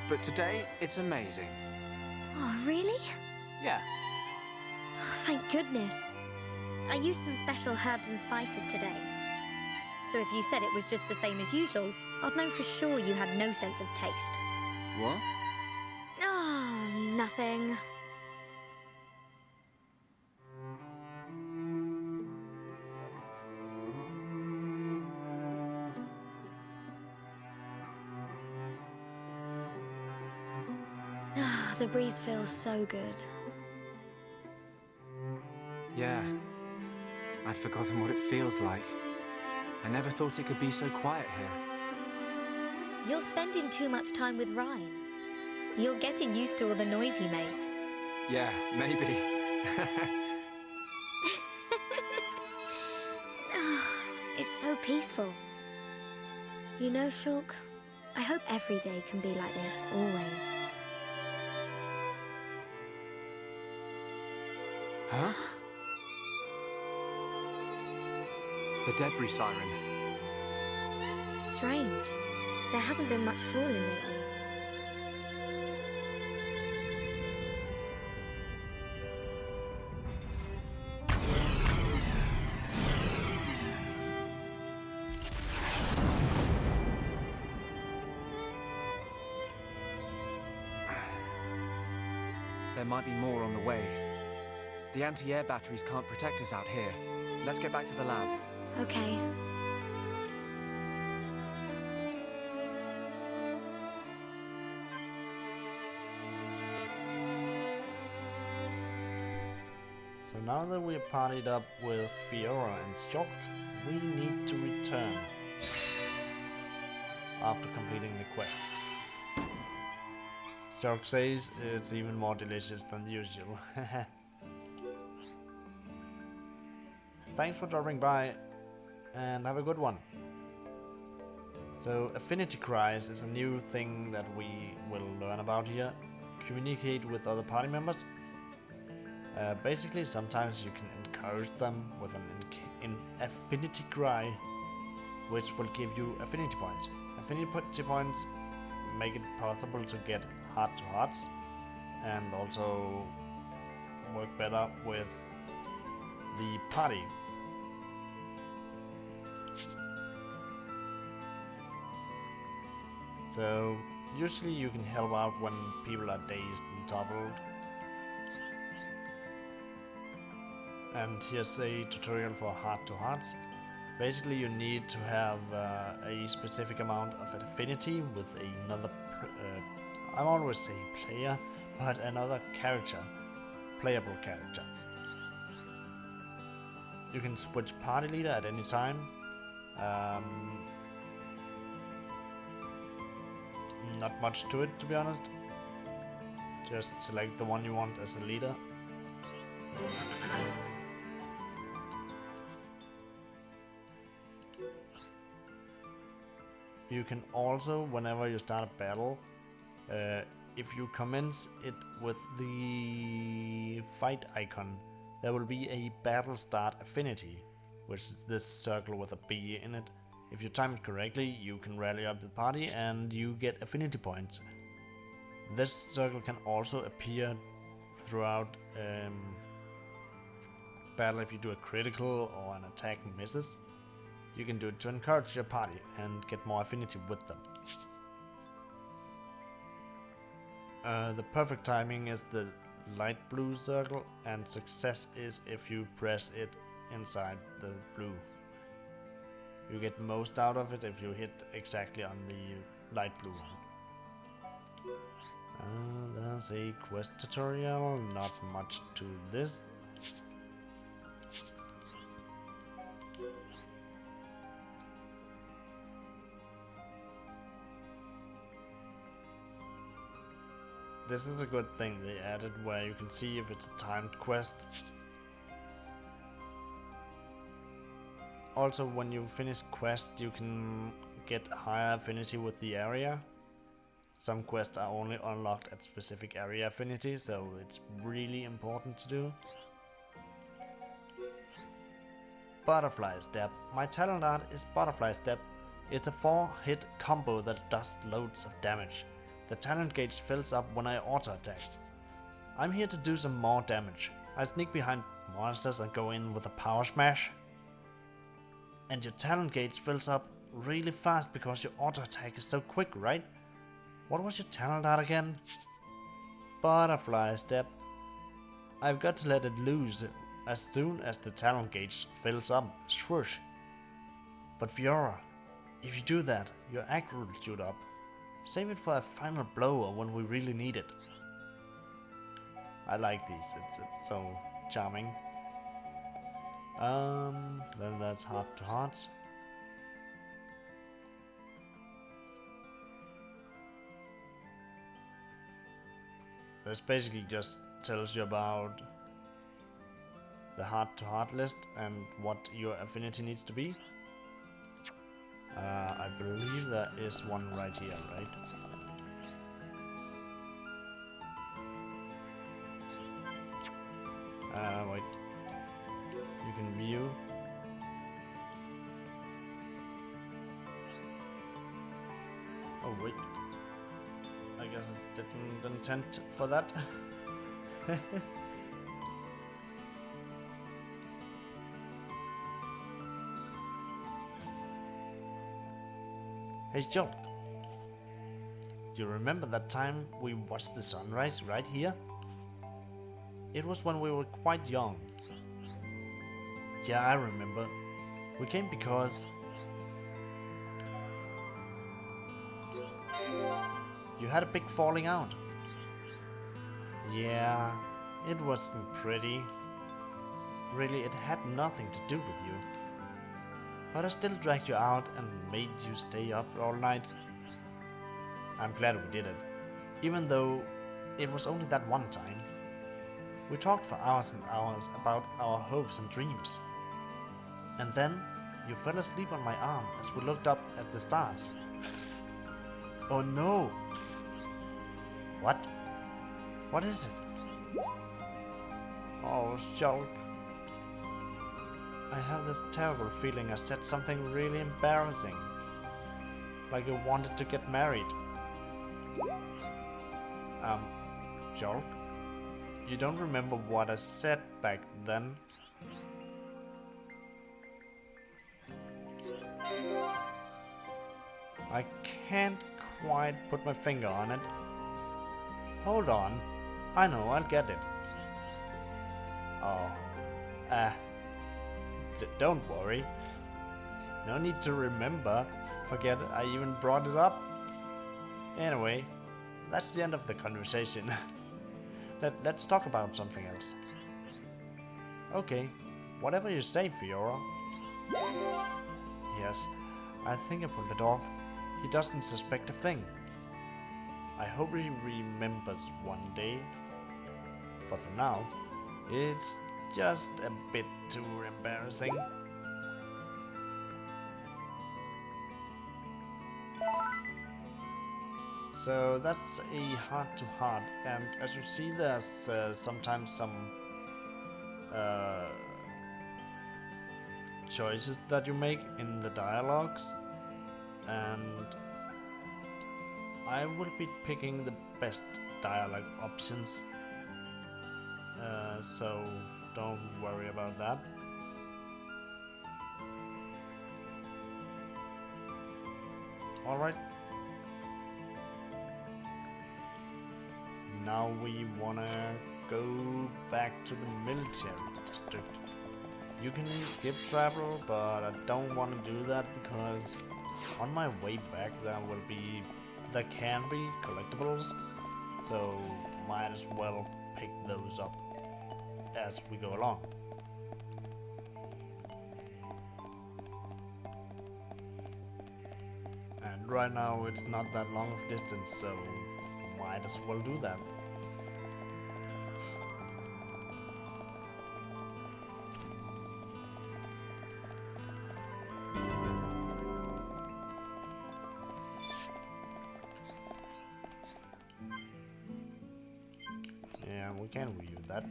but today it's amazing. Oh, really? Yeah. Oh, thank goodness. I used some special herbs and spices today. So if you said it was just the same as usual, I'd know for sure you had no sense of taste. What? Oh, nothing. Ah, the breeze feels so good. Yeah. I'd forgotten what it feels like. I never thought it could be so quiet here. You're spending too much time with Ryan. You're getting used to all the noise he makes. Yeah, maybe. It's so peaceful. You know, Shulk, I hope every day can be like this, always. Huh? The debris siren. Strange. There hasn't been much falling lately. there might be more on the way. The anti-air batteries can't protect us out here. Let's get back to the lab. Okay. So now that we're partied up with Fiora and Shock, we need to return after completing the quest. Shock says it's even more delicious than usual. Thanks for dropping by and have a good one. So affinity cries is a new thing that we will learn about here. Communicate with other party members. Basically, sometimes you can encourage them with an affinity cry, which will give you affinity points. Affinity points make it possible to get heart-to-hearts and also work better with the party. So usually you can help out when people are dazed and toppled. And here's a tutorial for heart-to-hearts. Basically you need to have a specific amount of affinity with another, I always say player, but another character, playable character. You can switch party leader at any time. Not much to it, to be honest. Just select the one you want as a leader. You can also, whenever you start a battle, if you commence it with the fight icon, there will be a battle start affinity, which is this circle with a B in it. If you time it correctly, you can rally up the party and you get affinity points. This circle can also appear throughout battle if you do a critical or an attack misses. You can do it to encourage your party and get more affinity with them. The perfect timing is the light blue circle, and success is if you press it inside the blue. You get most out of it if you hit exactly on the light blue one. There's a quest tutorial, not much to this. This is a good thing they added, where you can see if it's a timed quest. Also, when you finish quest, you can get higher affinity with the area. Some quests are only unlocked at specific area affinity, so it's really important to do. Butterfly Step. My talent art is Butterfly Step. It's a 4-hit combo that does loads of damage. The talent gauge fills up when I auto-attack. I'm here to do some more damage. I sneak behind monsters and go in with a power smash. And your talent gauge fills up really fast because your auto-attack is so quick, right? What was your talent art again? Butterfly Step. I've got to let it loose as soon as the talent gauge fills up. Swoosh. But Fiora, if you do that, your aggro will shoot up. Save it for a final blow or when we really need it. I like these, it's so charming. Then that's heart-to-hearts. This basically just tells you about the heart-to-heart list and what your affinity needs to be. I believe there is one right here, right? Wait. You can view. Oh, wait. I guess it didn't intend for that. Hey, Joel. You remember that time we watched the sunrise right here? It was when we were quite young. Yeah, I remember. We came because you had a big falling out. Yeah, it wasn't pretty. Really, it had nothing to do with you. But I still dragged you out and made you stay up all night. I'm glad we did it, even though it was only that one time. We talked for hours and hours about our hopes and dreams. And then you fell asleep on my arm as we looked up at the stars. Oh no! What? What is it? Oh, Shulk. I have this terrible feeling I said something really embarrassing. Like I wanted to get married. Shulk? You don't remember what I said back then? I can't quite put my finger on it. Hold on. I know, I'll get it. Oh. Don't worry. No need to remember. Forget I even brought it up. Anyway, that's the end of the conversation. Let's talk about something else. Okay, whatever you say, Fiora. Yes, I think I pulled it off. He doesn't suspect a thing. I hope he remembers one day. But for now, it's just a bit too embarrassing. So that's a heart-to-heart, and as you see, there's sometimes some choices that you make in the dialogues, and I will be picking the best dialogue options, so don't worry about that. Alright. Now we wanna go back to the military district. You can skip travel, but I don't wanna do that because on my way back there can be collectibles, so might as well pick those up as we go along. And right now it's not that long of distance, so might as well do that. Yeah, we can review that.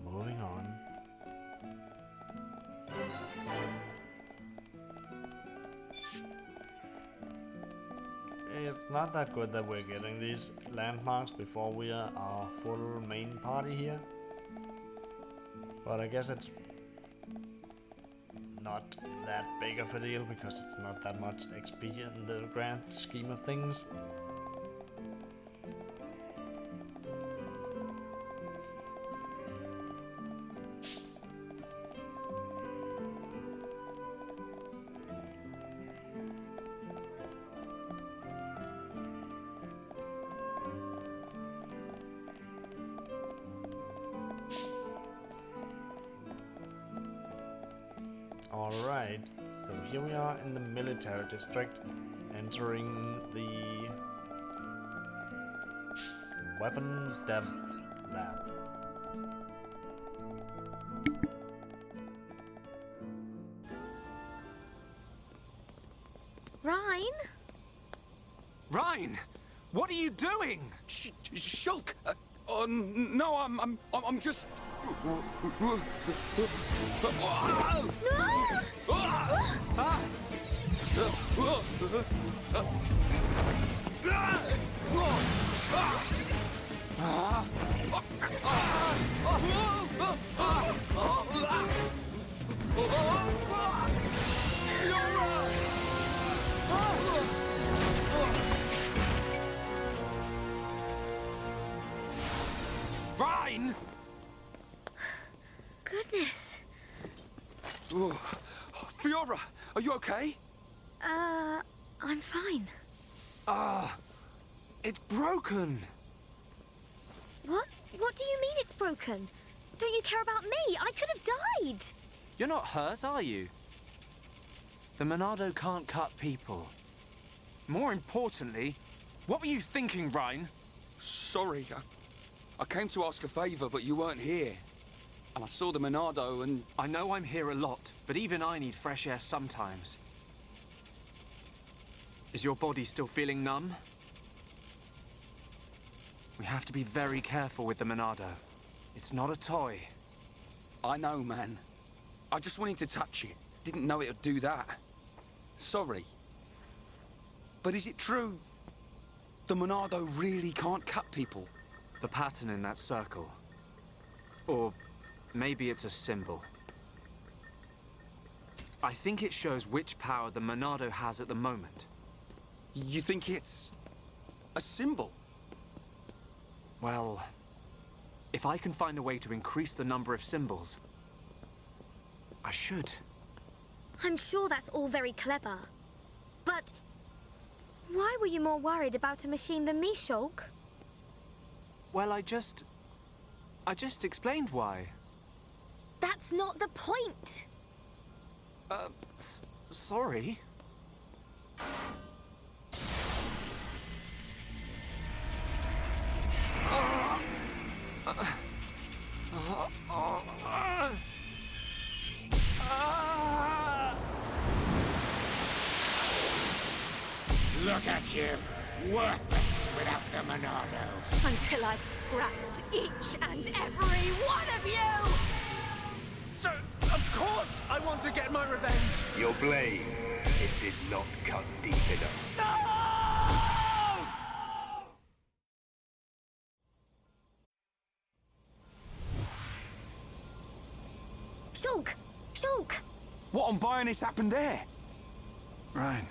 Moving on. It's not that good that we're getting these landmarks before we are our full main party here. But I guess it's not that big of a deal because it's not that much XP in the grand scheme of things. Alright, so here we are in the military district, entering the weapon dev lab. Rhine? Rhine, what are you doing? Shulk! Oh no, I'm just. No! goodness. Oh, Fiora, are you okay? I'm fine. It's broken. What? What do you mean it's broken? Don't you care about me? I could have died. You're not hurt, are you? The Monado can't cut people. More importantly, what were you thinking, Ryan? Sorry, I came to ask a favor, but you weren't here. And I saw the Monado and... I know I'm here a lot, but even I need fresh air sometimes. Is your body still feeling numb? We have to be very careful with the Monado. It's not a toy. I know, man. I just wanted to touch it. Didn't know it would do that. Sorry. But is it true? The Monado really can't cut people? The pattern in that circle. Or maybe it's a symbol. I think it shows which power the Monado has at the moment. You think it's... a symbol? Well, if I can find a way to increase the number of symbols, I should. I'm sure that's all very clever. But why were you more worried about a machine than me, Shulk? Well, I just explained why. That's not the point. Sorry. Look at you, worthless without the Monado. Until I've scrapped each and every one of you! So, of course, I want to get my revenge. Your blade, it did not cut deep enough. No! Shulk! Shulk! What on Bionis happened there? Ryan,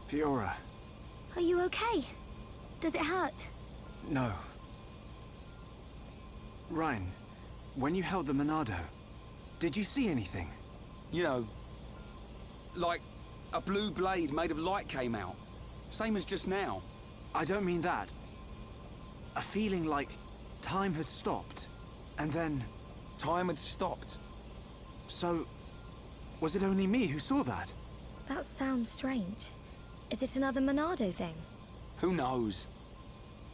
Fiora. Are you okay? Does it hurt? No. Ryan, when you held the Monado, did you see anything? You know, like a blue blade made of light came out. Same as just now. I don't mean that. A feeling like time had stopped, and then... Time had stopped. So, was it only me who saw that? That sounds strange. Is it another Monado thing? Who knows?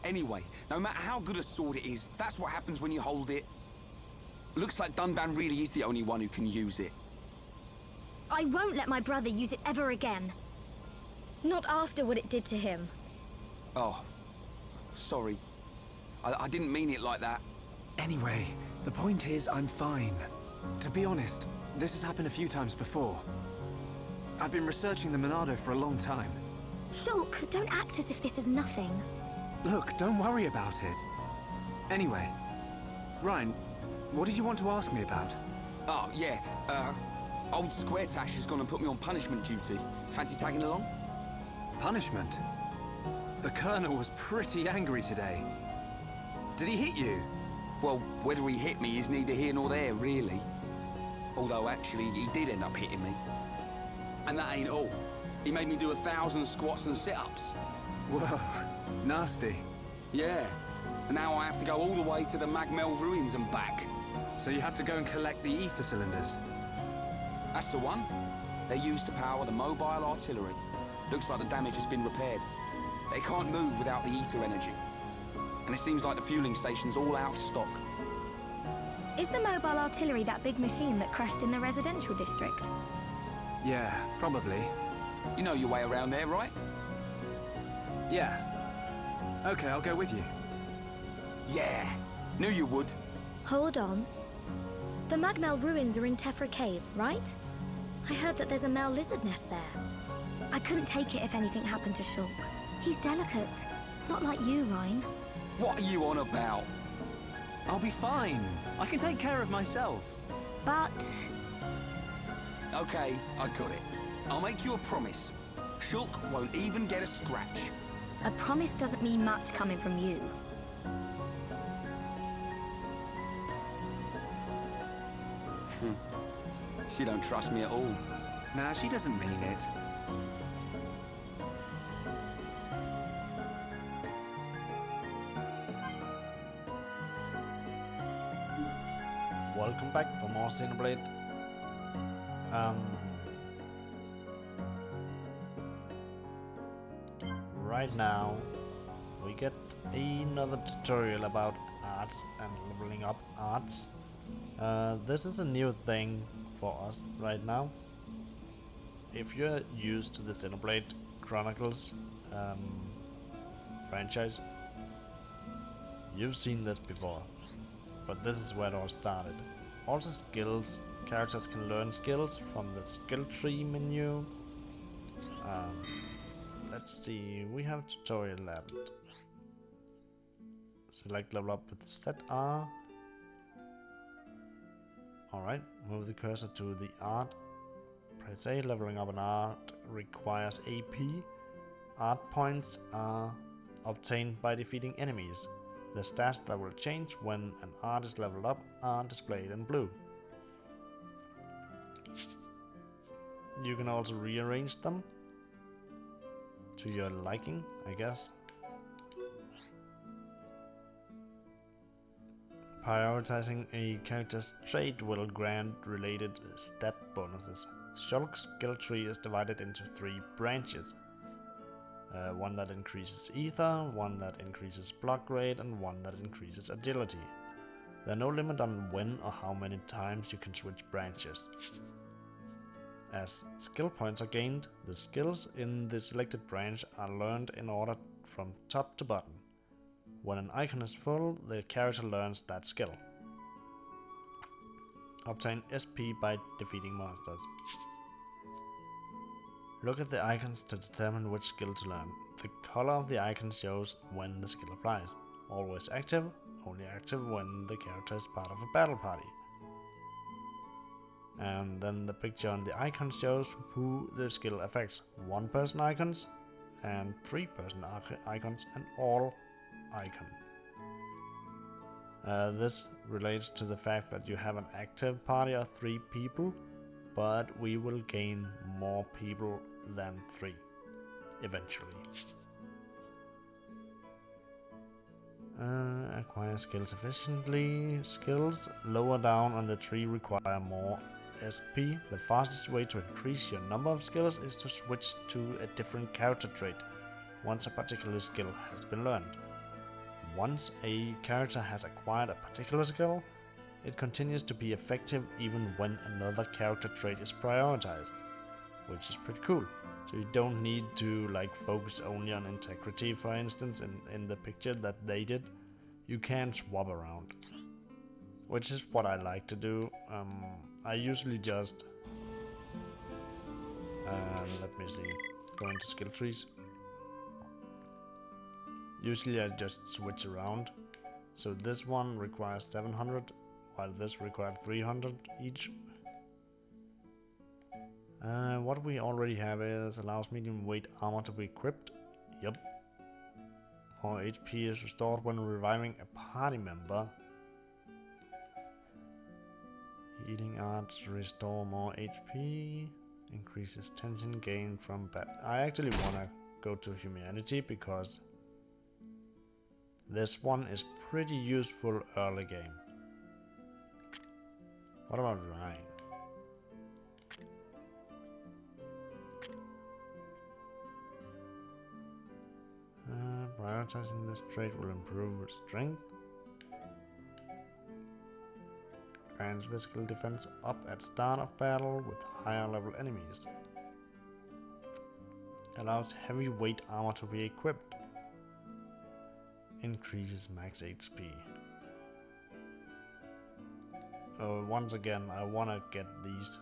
Anyway, no matter how good a sword it is, that's what happens when you hold it. Looks like Dunban really is the only one who can use it. I won't let my brother use it ever again. Not after what it did to him. Oh, sorry. I didn't mean it like that. Anyway, the point is I'm fine. To be honest, this has happened a few times before. I've been researching the Monado for a long time. Shulk, don't act as if this is nothing. Look, don't worry about it. Anyway, Ryan, what did you want to ask me about? Oh, yeah, old Squaretash has gone and put me on punishment duty. Fancy tagging along? Punishment? The Colonel was pretty angry today. Did he hit you? Well, whether he hit me is neither here nor there, really. Although, actually, he did end up hitting me. And that ain't all. He made me do 1,000 squats and sit-ups. Whoa, nasty. Yeah. And now I have to go all the way to the Magmel ruins and back. So you have to go and collect the ether cylinders? That's the one. They're used to power the mobile artillery. Looks like the damage has been repaired. They can't move without the ether energy. And it seems like the fueling station's all out of stock. Is the mobile artillery that big machine that crashed in the residential district? Yeah, probably. You know your way around there, right? Yeah. Okay, I'll go with you. Yeah, knew you would. Hold on. The Magmel ruins are in Tephra Cave, right? I heard that there's a Mel lizard nest there. I couldn't take it if anything happened to Shulk. He's delicate. Not like you, Ryan. What are you on about? I'll be fine. I can take care of myself. But... Okay, I got it. I'll make you a promise. Shulk won't even get a scratch. a promise doesn't mean much coming from you. She don't trust me at all. Nah, she doesn't mean it. Welcome back for more Xenoblade. Right now, we get another tutorial about arts and leveling up arts. This is a new thing for us right now. If you're used to the Xenoblade Chronicles franchise, you've seen this before, but this is where it all started. Also skills, characters can learn skills from the skill tree menu. Let's see, we have tutorial left. Select level up with ZR. Alright, move the cursor to the art. Press A, leveling up an art requires AP. Art points are obtained by defeating enemies. The stats that will change when an art is leveled up are displayed in blue. You can also rearrange them to your liking, I guess. Prioritizing a character's trait will grant related stat bonuses. Shulk's skill tree is divided into 3 branches. One that increases ether, one that increases block rate, and one that increases agility. There are no limit on when or how many times you can switch branches. As skill points are gained, the skills in the selected branch are learned in order from top to bottom. When an icon is full, the character learns that skill. Obtain SP by defeating monsters. Look at the icons to determine which skill to learn. The color of the icon shows when the skill applies. Always active, only active when the character is part of a battle party. And then the picture on the icon shows who the skill affects. 1-person icons and 3-person icons and all icon. This relates to the fact that you have an active party of 3 people, but we will gain more people than 3 eventually. Acquire skills efficiently. Skills lower down on the tree require more SP. The fastest way to increase your number of skills is to switch to a different character trait once a particular skill has been learned. Once a character has acquired a particular skill, it continues to be effective even when another character trait is prioritized, which is pretty cool. So you don't need to focus only on integrity, for instance, in the picture that they did. You can swap around, which is what I like to do. I usually just let me see, go into skill trees. Usually I just switch around. So this one requires 700, while this requires 300 each. What we already have is allows medium weight armor to be equipped. Yep. More HP is restored when reviving a party member. Healing arts restore more HP. Increases tension gain from battle. I actually wanna go to humanity because this one is pretty useful early game. What about Rhine? Prioritizing this trait will improve strength. Grants physical defense up at start of battle with higher level enemies. Allows heavy weight armor to be equipped. Increases max HP. Once again, I wanna get these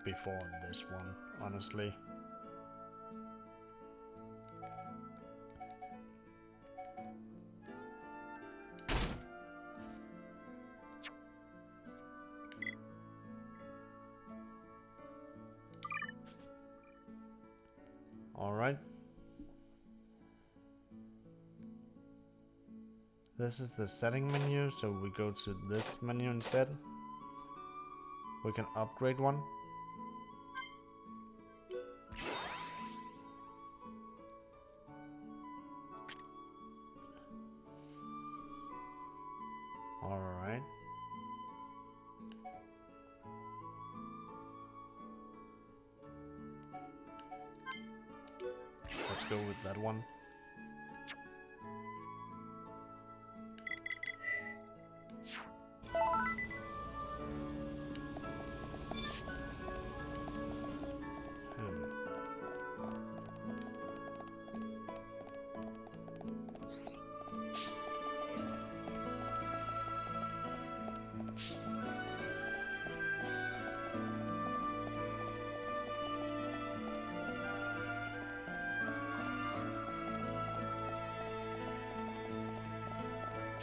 before this one, honestly. Alright. This is the setting menu, so we go to this menu instead. We can upgrade one. Alright. Let's go with that one.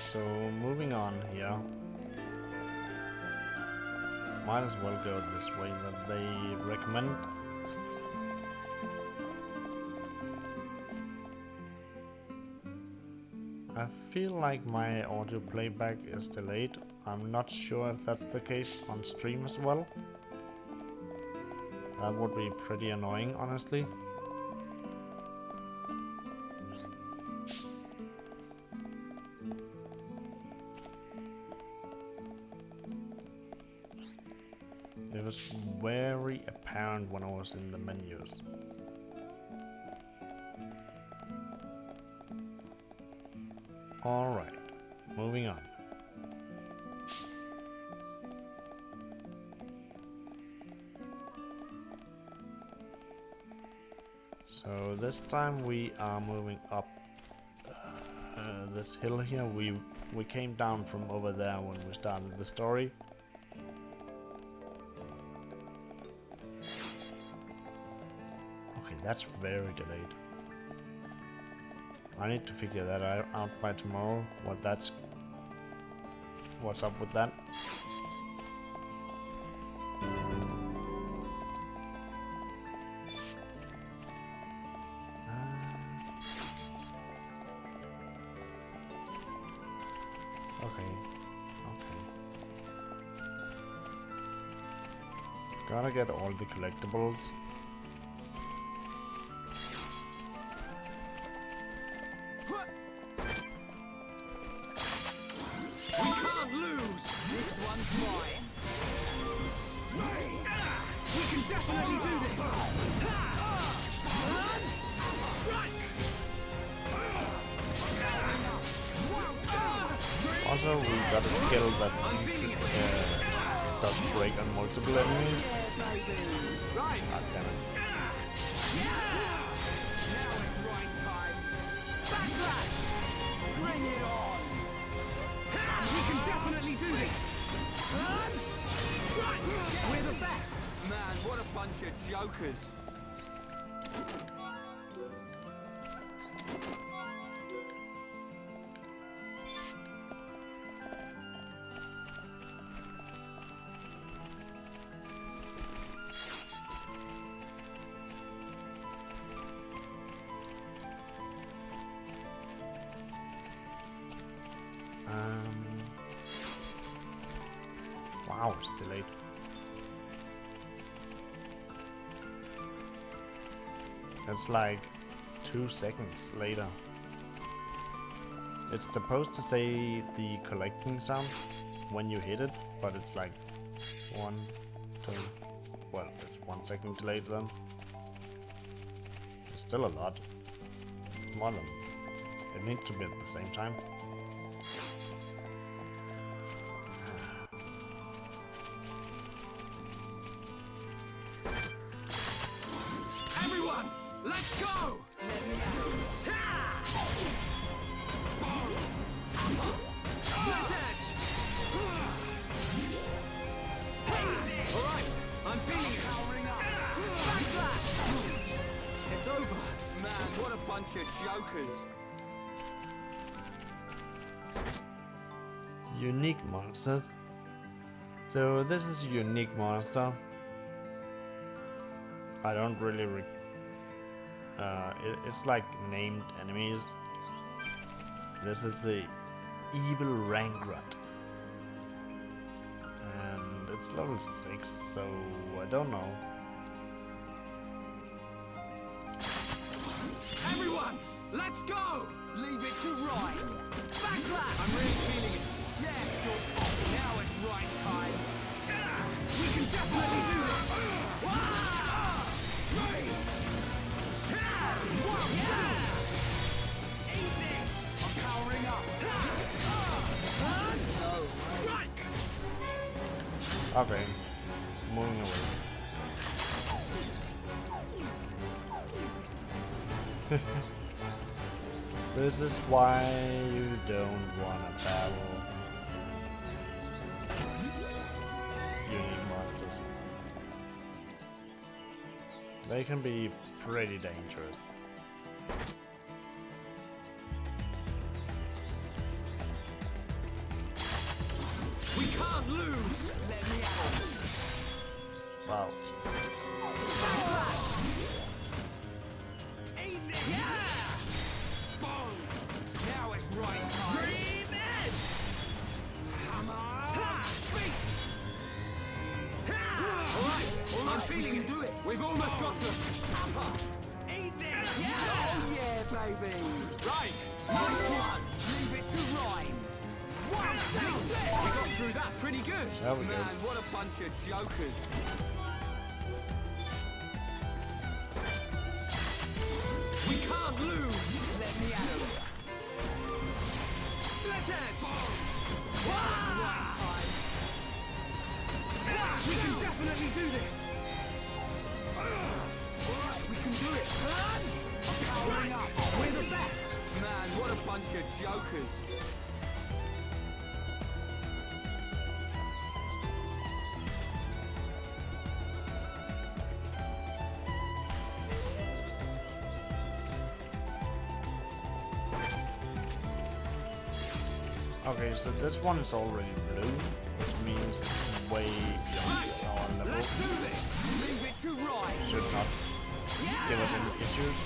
So moving on here, might as well go this way that they recommend. I feel like my audio playback is delayed. I'm not sure if that's the case on stream as well. That would be pretty annoying, honestly. It was very apparent when I was in the menus. Alright, moving on. So this time we are moving up this hill here. We came down from over there when we started the story. Okay, that's very delayed. I need to figure that out by tomorrow. What's up with that? Okay. Gotta get all the collectibles. Also, we got a skill that does break on multiple enemies. God damn it. Bring it on! We can definitely do this! We're the best! Man, what a bunch of jokers. Wow, it's delayed. It's like 2 seconds later. It's supposed to say the collecting sound when you hit it, but it's like 1, 2, well, it's 1 second delayed then. It's still a lot. It's more than it needs to be at the same time. Let's go! Alright, I'm feeling it. It's over. Man, what a bunch of jokers. Unique monsters. So this is a unique monster. I don't really it's like named enemies. This is the evil Rangrat, and It's level 6, so I don't know. Everyone, let's go! Leave it to Ryan. Backslash! I'm really feeling it. Yeah, sure. Now it's right time. We can definitely do this. Eat this! I'm powering up. Strike! Okay, moving away. This is why you don't wanna battle unique monsters. They can be pretty dangerous. We can't lose! Let me out! Wow. Eat this! Yeah! Boom! Now it's right time. Dream edge! Hammer! Beat! Alright, I'm feeling it. Do it. We've almost got them. Eat this! Yeah! Oh yeah, baby! Right! Nice one! Leave it to Rhyme! We got through that pretty good. There we go. Man, what a bunch of jokers. We can't lose. Let me at him. Split edge. Right time. We can definitely do this. Alright, we can do it. I'm powering up. We're the best. Man, what a bunch of jokers. Okay, so this one is already blue, which means it's way beyond our level. Let's do this. Leave it to Ryan. Should not give us any issues.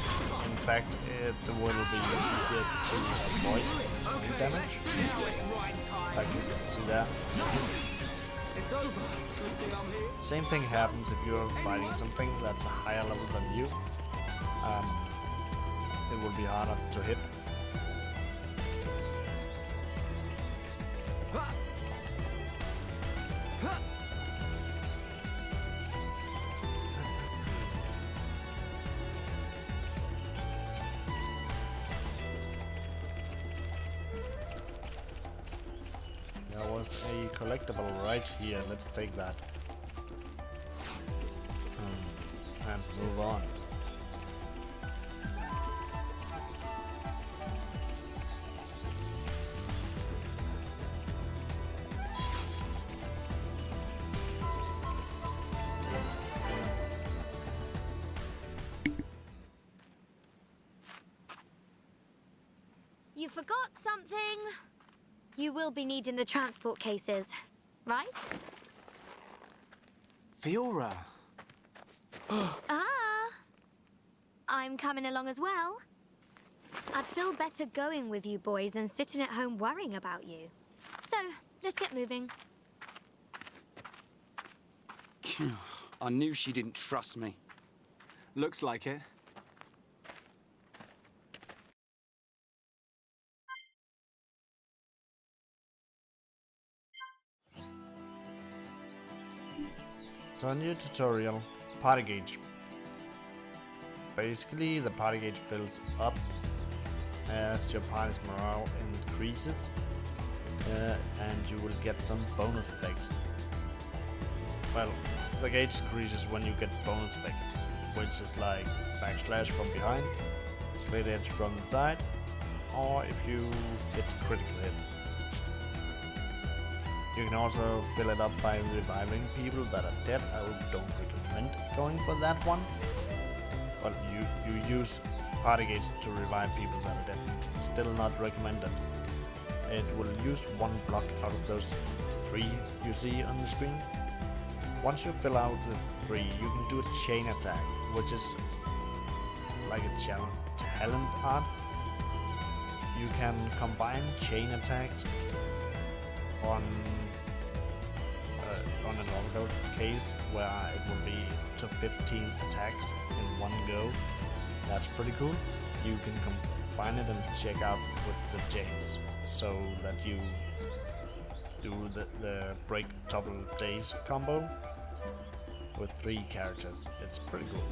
In fact, it will be easier to avoid speed damage. Like you can see there. It's over. Good thing I'm here. Same thing happens if you're fighting something that's a higher level than you. It will be harder to hit. There was a collectible right here. Let's take that. And move on. You forgot something. You will be needing the transport cases, right? Fiora! Ah! I'm coming along as well. I'd feel better going with you boys than sitting at home worrying about you. So, let's get moving. I knew she didn't trust me. Looks like it. So a new tutorial, party gauge. Basically, the party gauge fills up as your party's morale increases, and you will get some bonus effects. Well, the gauge increases when you get bonus effects, which is like backslash from behind, split edge from the side, or if you get critical hit. You can also fill it up by reviving people that are dead. I don't recommend going for that one. But you use party gauge to revive people that are dead. Still not recommended. It will use one block out of those 3 you see on the screen. Once you fill out the 3, you can do a chain attack, which is like a talent art. You can combine chain attacks on on a normal case where it will be to 15 attacks in one go. That's pretty cool. You can combine it and check out with the chains so that you do the break double days combo with 3 characters. It's pretty cool.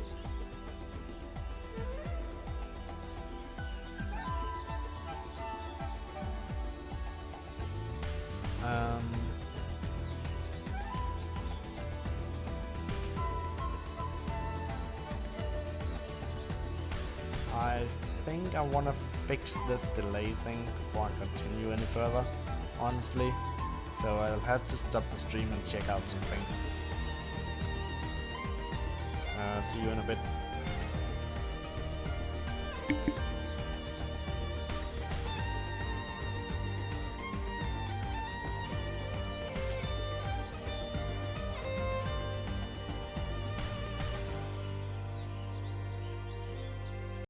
I think I want to fix this delay thing before I continue any further, honestly. So I'll have to stop the stream and check out some things. See you in a bit.